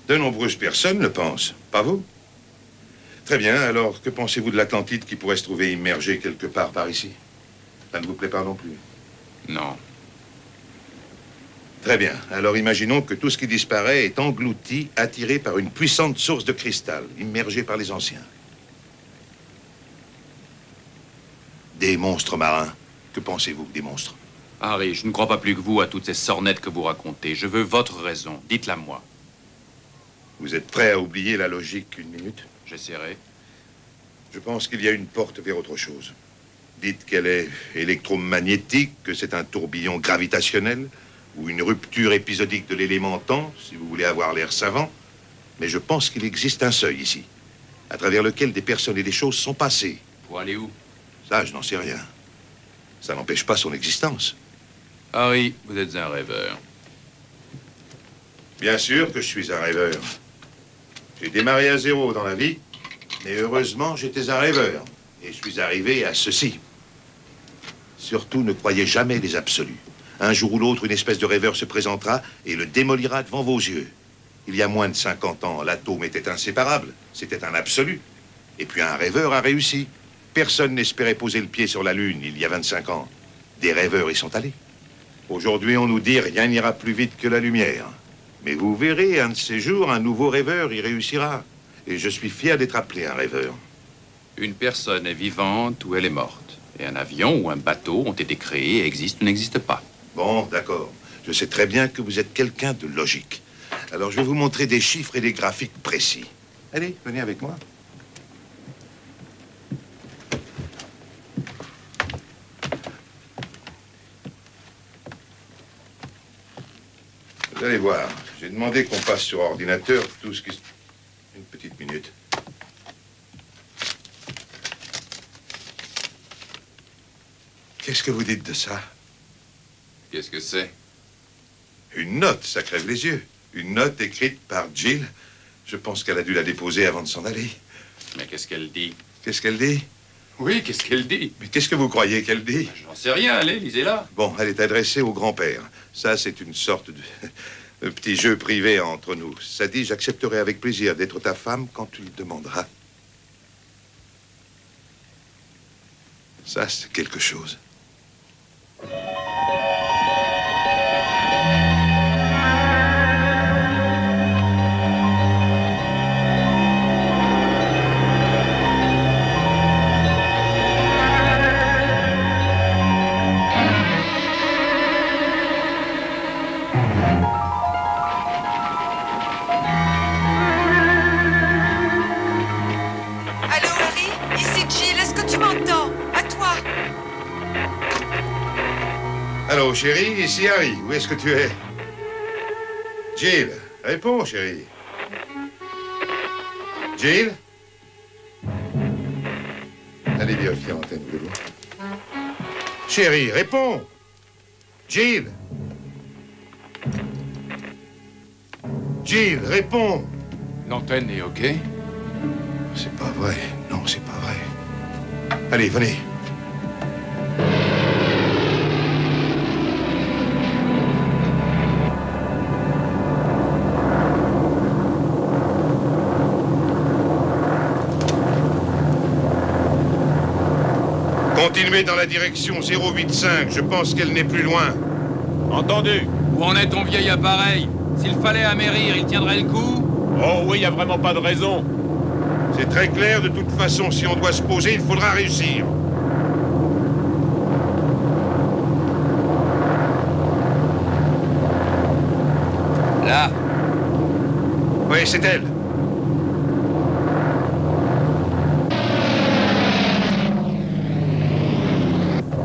De nombreuses personnes le pensent, pas vous? Très bien, alors que pensez-vous de l'Atlantide qui pourrait se trouver immergée quelque part par ici? Ça ne vous plaît pas non plus? Non. Très bien, alors imaginons que tout ce qui disparaît est englouti, attiré par une puissante source de cristal, immergée par les anciens. Des monstres marins. Que pensez-vous des monstres? Harry, je ne crois pas plus que vous à toutes ces sornettes que vous racontez. Je veux votre raison. Dites-la moi. Vous êtes prêt à oublier la logique une minute? J'essaierai. Je pense qu'il y a une porte vers autre chose. Dites qu'elle est électromagnétique, que c'est un tourbillon gravitationnel, ou une rupture épisodique de l'élément temps, si vous voulez avoir l'air savant. Mais je pense qu'il existe un seuil ici, à travers lequel des personnes et des choses sont passées. Pour aller où? Ça, je n'en sais rien. Ça n'empêche pas son existence. Harry, vous êtes un rêveur. Bien sûr que je suis un rêveur. J'ai démarré à 0 dans la vie, mais heureusement, j'étais un rêveur. Et je suis arrivé à ceci. Surtout, ne croyez jamais les absolus. Un jour ou l'autre, une espèce de rêveur se présentera et le démolira devant vos yeux. Il y a moins de 50 ans, l'atome était inséparable. C'était un absolu. Et puis un rêveur a réussi. Personne n'espérait poser le pied sur la Lune il y a 25 ans. Des rêveurs y sont allés. Aujourd'hui, on nous dit rien n'ira plus vite que la lumière. Mais vous verrez, un de ces jours, un nouveau rêveur y réussira. Et je suis fier d'être appelé un rêveur. Une personne est vivante ou elle est morte. Et un avion ou un bateau ont été créés et existent ou n'existent pas. Bon, d'accord. Je sais très bien que vous êtes quelqu'un de logique. Alors, je vais vous montrer des chiffres et des graphiques précis. Allez, venez avec moi. Vous allez voir. J'ai demandé qu'on passe sur ordinateur tout ce qui... Une petite minute. Qu'est-ce que vous dites de ça? Qu'est-ce que c'est? Une note, ça crève les yeux. Une note écrite par Jill. Je pense qu'elle a dû la déposer avant de s'en aller. Mais qu'est-ce qu'elle dit? Qu'est-ce qu'elle dit? Oui, qu'est-ce qu'elle dit? Mais qu'est-ce que vous croyez qu'elle dit? J'en sais rien, allez, lisez-la. Bon, elle est adressée au grand-père. Ça, c'est une sorte de petit jeu privé entre nous. Ça dit, j'accepterai avec plaisir d'être ta femme quand tu le demanderas. Ça, c'est quelque chose. Allô, Harry? Ici Jill, est-ce que tu m'entends? À toi. Allô, chérie, ici Harry. Où est-ce que tu es? Jill, réponds, chérie. Jill? Allez, vérifier l'antenne, voulez-vous? Chérie, réponds. Jill? Jill, réponds. L'antenne est OK? C'est pas vrai. Non, c'est pas vrai. Allez, venez. Continuez dans la direction 085. Je pense qu'elle n'est plus loin. Entendu. Où en est ton vieil appareil? S'il fallait amérir, il tiendrait le coup? Oh oui, y a vraiment pas de raison. C'est très clair, de toute façon, si on doit se poser, il faudra réussir. Là. Oui, c'est elle.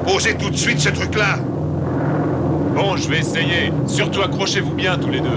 Posez tout de suite ce truc-là. Bon, je vais essayer. Surtout accrochez-vous bien tous les deux.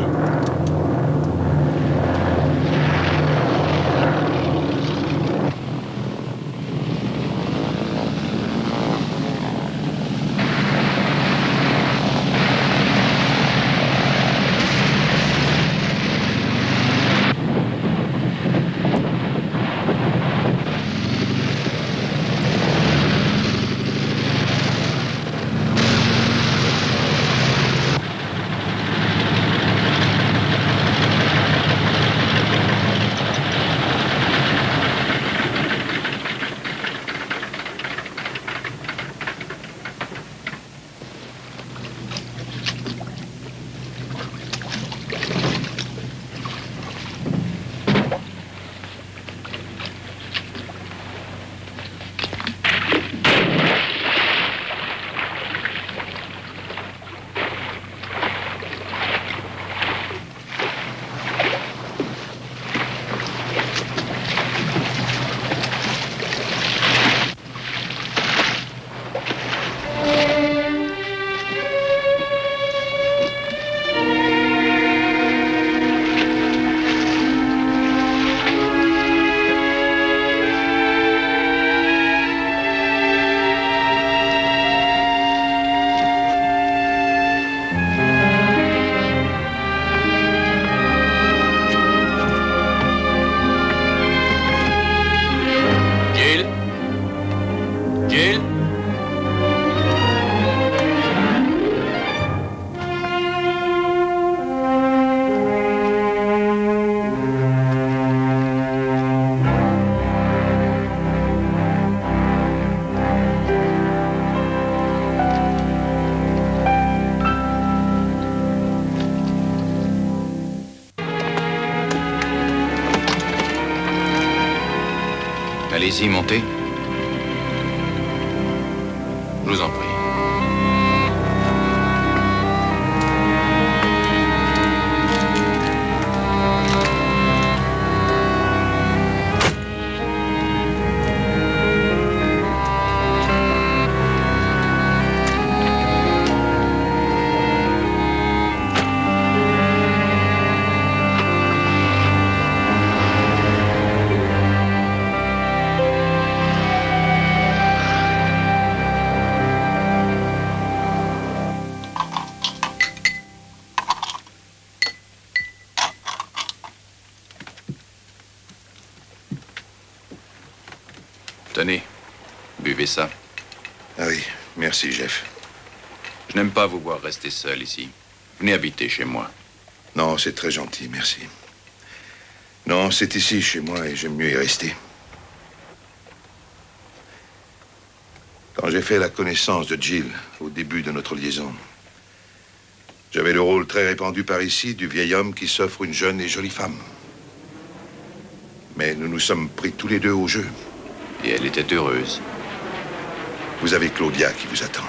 Allez-y, montez. Je vous en prie. Tenez, buvez ça. Ah oui, merci, Jeff. Je n'aime pas vous voir rester seul ici. Venez habiter chez moi. Non, c'est très gentil, merci. Non, c'est ici, chez moi, et j'aime mieux y rester. Quand j'ai fait la connaissance de Jill, au début de notre liaison, j'avais le rôle très répandu par ici du vieil homme qui s'offre une jeune et jolie femme. Mais nous nous sommes pris tous les deux au jeu. Et elle était heureuse. Vous avez Claudia qui vous attend.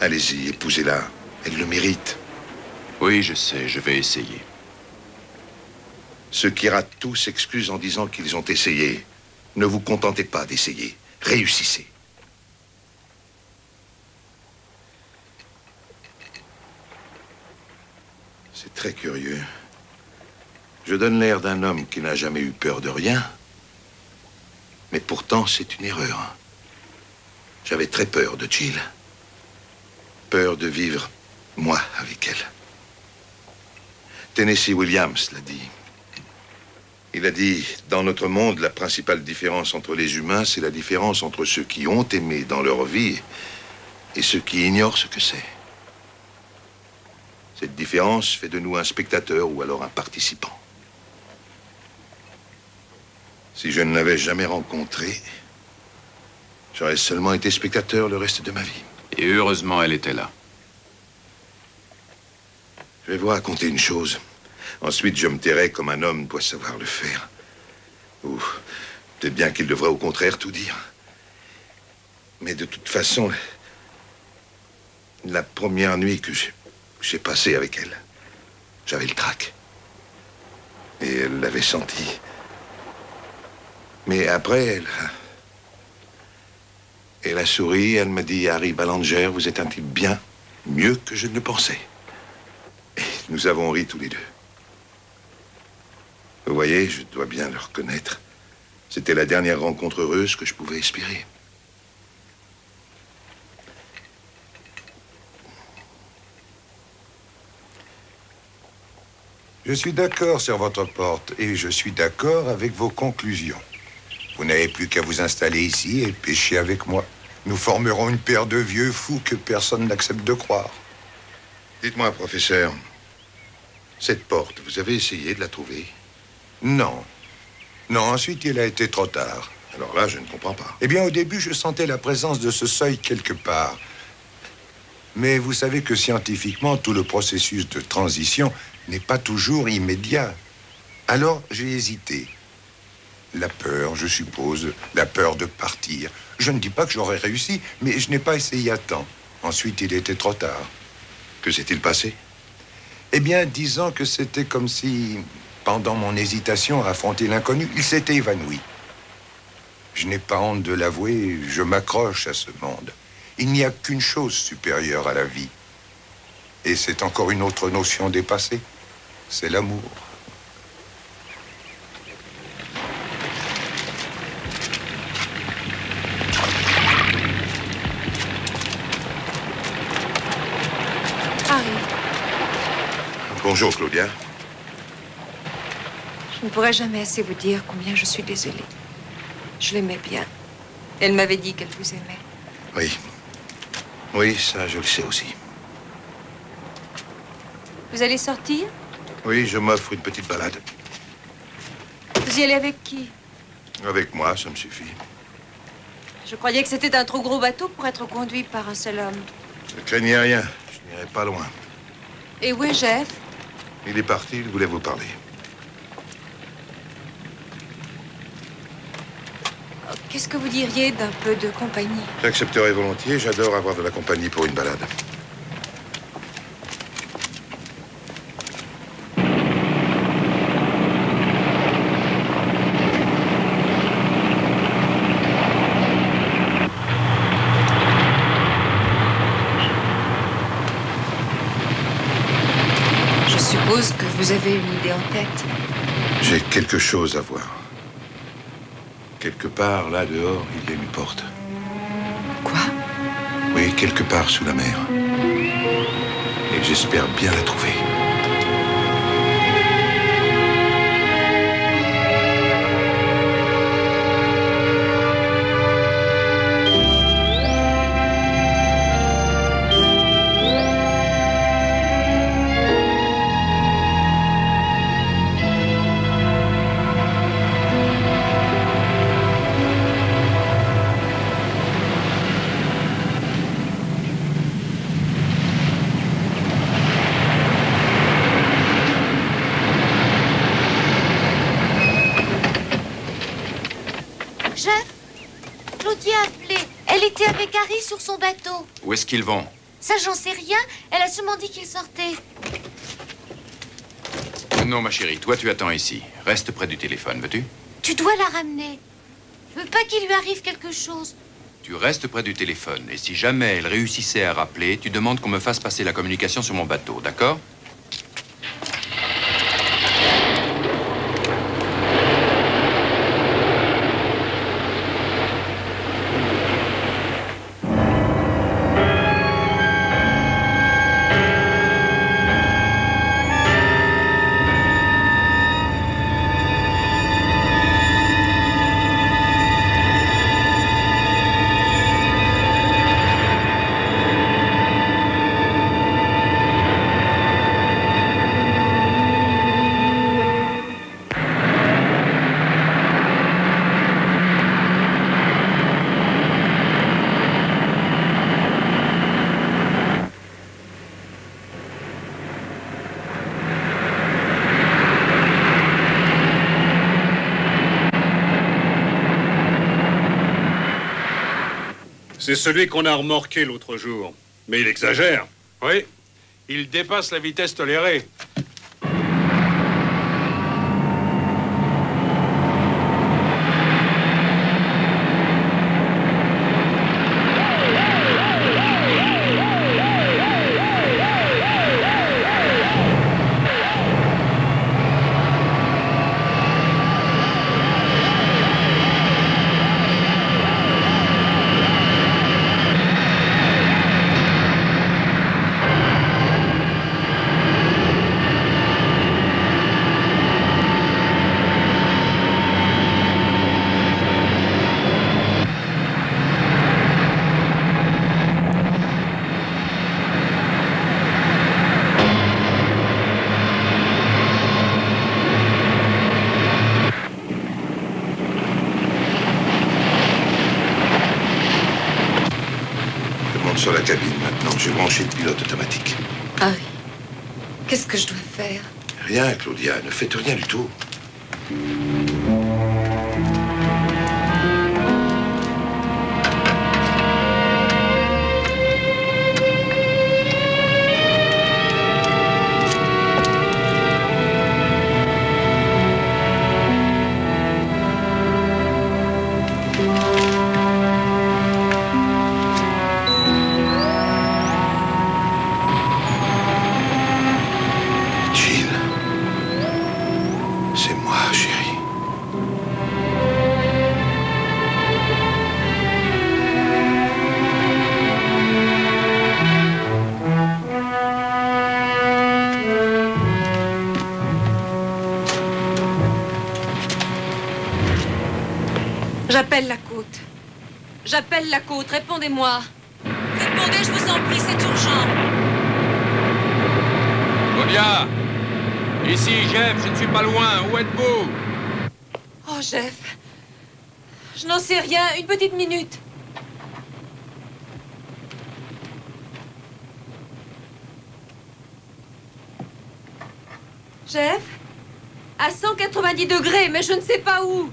Allez-y, épousez-la. Elle le mérite. Oui, je sais, je vais essayer. Ceux qui ratent tout s'excusent en disant qu'ils ont essayé. Ne vous contentez pas d'essayer. Réussissez. C'est très curieux. Je donne l'air d'un homme qui n'a jamais eu peur de rien. Mais pourtant, c'est une erreur. J'avais très peur de Jill. Peur de vivre, moi, avec elle. Tennessee Williams l'a dit. Il a dit, dans notre monde, la principale différence entre les humains, c'est la différence entre ceux qui ont aimé dans leur vie et ceux qui ignorent ce que c'est. Cette différence fait de nous un spectateur ou alors un participant. Si je ne l'avais jamais rencontrée, j'aurais seulement été spectateur le reste de ma vie. Et heureusement, elle était là. Je vais vous raconter une chose. Ensuite, je me tairai comme un homme doit savoir le faire. Ou peut-être bien qu'il devrait au contraire tout dire. Mais de toute façon, la première nuit que j'ai passée avec elle, j'avais le trac. Et elle l'avait senti. Mais après, elle a souri, elle m'a dit, Harry Ballinger, vous êtes un type bien, mieux que je ne le pensais. Et nous avons ri tous les deux. Vous voyez, je dois bien le reconnaître. C'était la dernière rencontre heureuse que je pouvais espérer. Je suis d'accord sur votre porte et je suis d'accord avec vos conclusions. Vous n'avez plus qu'à vous installer ici et pêcher avec moi. Nous formerons une paire de vieux fous que personne n'accepte de croire. Dites-moi, professeur, cette porte, vous avez essayé de la trouver? Non. Non, ensuite, il a été trop tard. Alors là, je ne comprends pas. Eh bien, au début, je sentais la présence de ce seuil quelque part. Mais vous savez que scientifiquement, tout le processus de transition n'est pas toujours immédiat. Alors, j'ai hésité. La peur, je suppose, la peur de partir. Je ne dis pas que j'aurais réussi, mais je n'ai pas essayé à temps. Ensuite, il était trop tard. Que s'est-il passé? Eh bien, disons que c'était comme si, pendant mon hésitation à affronter l'inconnu, il s'était évanoui. Je n'ai pas honte de l'avouer, je m'accroche à ce monde. Il n'y a qu'une chose supérieure à la vie. Et c'est encore une autre notion dépassée. C'est l'amour. Harry, Bonjour, Claudia. je ne pourrais jamais assez vous dire combien je suis désolée. Je l'aimais bien. Elle m'avait dit qu'elle vous aimait. Oui. Oui, ça, je le sais aussi. Vous allez sortir? Oui, je m'offre une petite balade. Vous y allez avec qui? Avec moi, ça me suffit. Je croyais que c'était un trop gros bateau pour être conduit par un seul homme. Ne craignez rien, je n'irai pas loin. Et où est Jeff? Il est parti, il voulait vous parler. Oh, qu'est-ce que vous diriez d'un peu de compagnie? J'accepterai volontiers, j'adore avoir de la compagnie pour une balade. Je suppose que vous avez une idée en tête. J'ai quelque chose à voir. Quelque part, là, dehors, il y a une porte. Quoi? Oui, quelque part sous la mer. Et j'espère bien la trouver. Carrie sur son bateau. Où est-ce qu'ils vont? Ça, j'en sais rien. Elle a seulement dit qu'il sortait. Non, ma chérie, toi, tu attends ici. Reste près du téléphone, veux-tu? Tu dois la ramener. Je veux pas qu'il lui arrive quelque chose. Tu restes près du téléphone, et si jamais elle réussissait à rappeler, tu demandes qu'on me fasse passer la communication sur mon bateau, d'accord? C'est celui qu'on a remorqué l'autre jour. Mais il exagère. Oui, il dépasse la vitesse tolérée. Sur la cabine maintenant, j'ai branché le pilote automatique. Harry, qu'est-ce que je dois faire? Rien, Claudia, ne faites rien du tout. J'appelle la côte. J'appelle la côte. Répondez-moi. Répondez, je vous en prie, c'est urgent. Claudia! Ici, Jeff, je ne suis pas loin. Où êtes-vous? Oh, Jeff. Je n'en sais rien. Une petite minute. Jeff? À 190 degrés, mais je ne sais pas où.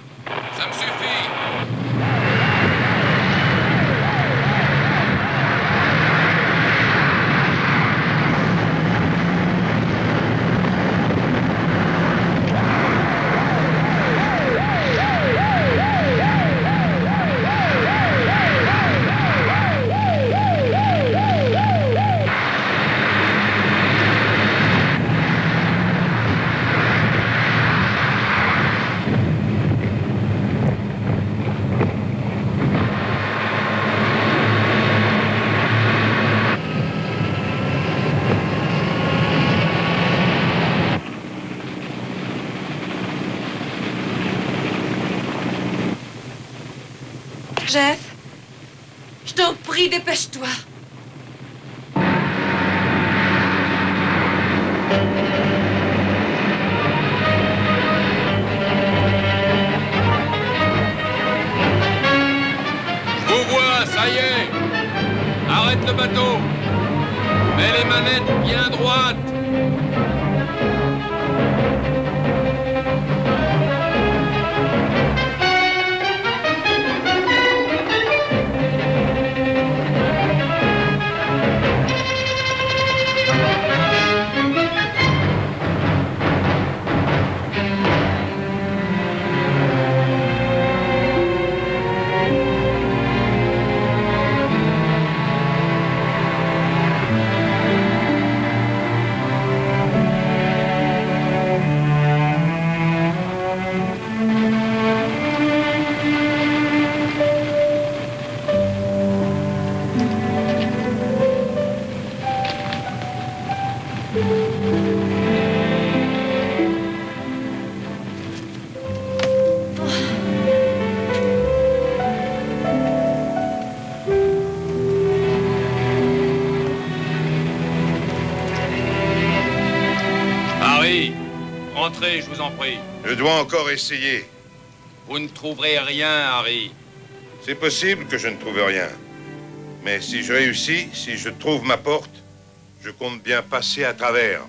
Ça me suffit. Jeff, je t'en prie, dépêche-toi. Je vous vois, ça y est. Arrête le bateau. Mets les manettes bien droites. Harry, entrez, je vous en prie. Je dois encore essayer. Vous ne trouverez rien, Harry. C'est possible que je ne trouve rien. Mais si je réussis, si je trouve ma porte, je compte bien passer à travers.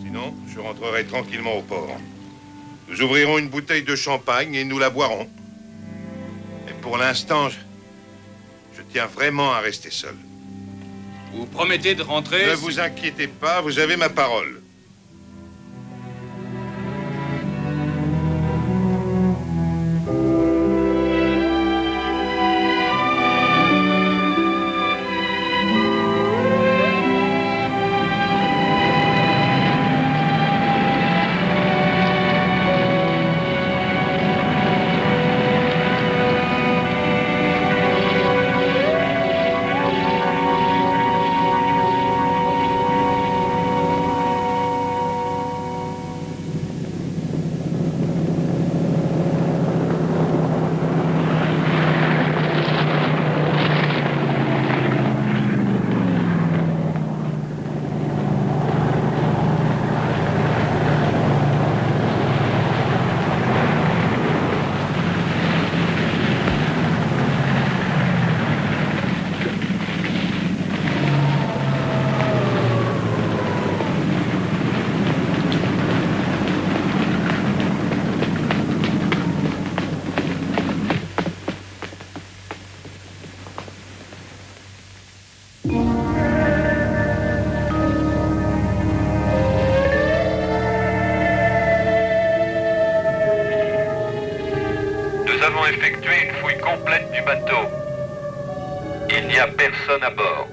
Sinon, je rentrerai tranquillement au port. Nous ouvrirons une bouteille de champagne et nous la boirons. Mais pour l'instant, je tiens vraiment à rester seul. Vous promettez de rentrer? Ne vous inquiétez pas, vous avez ma parole. Nous avons effectué une fouille complète du bateau. Il n'y a personne à bord.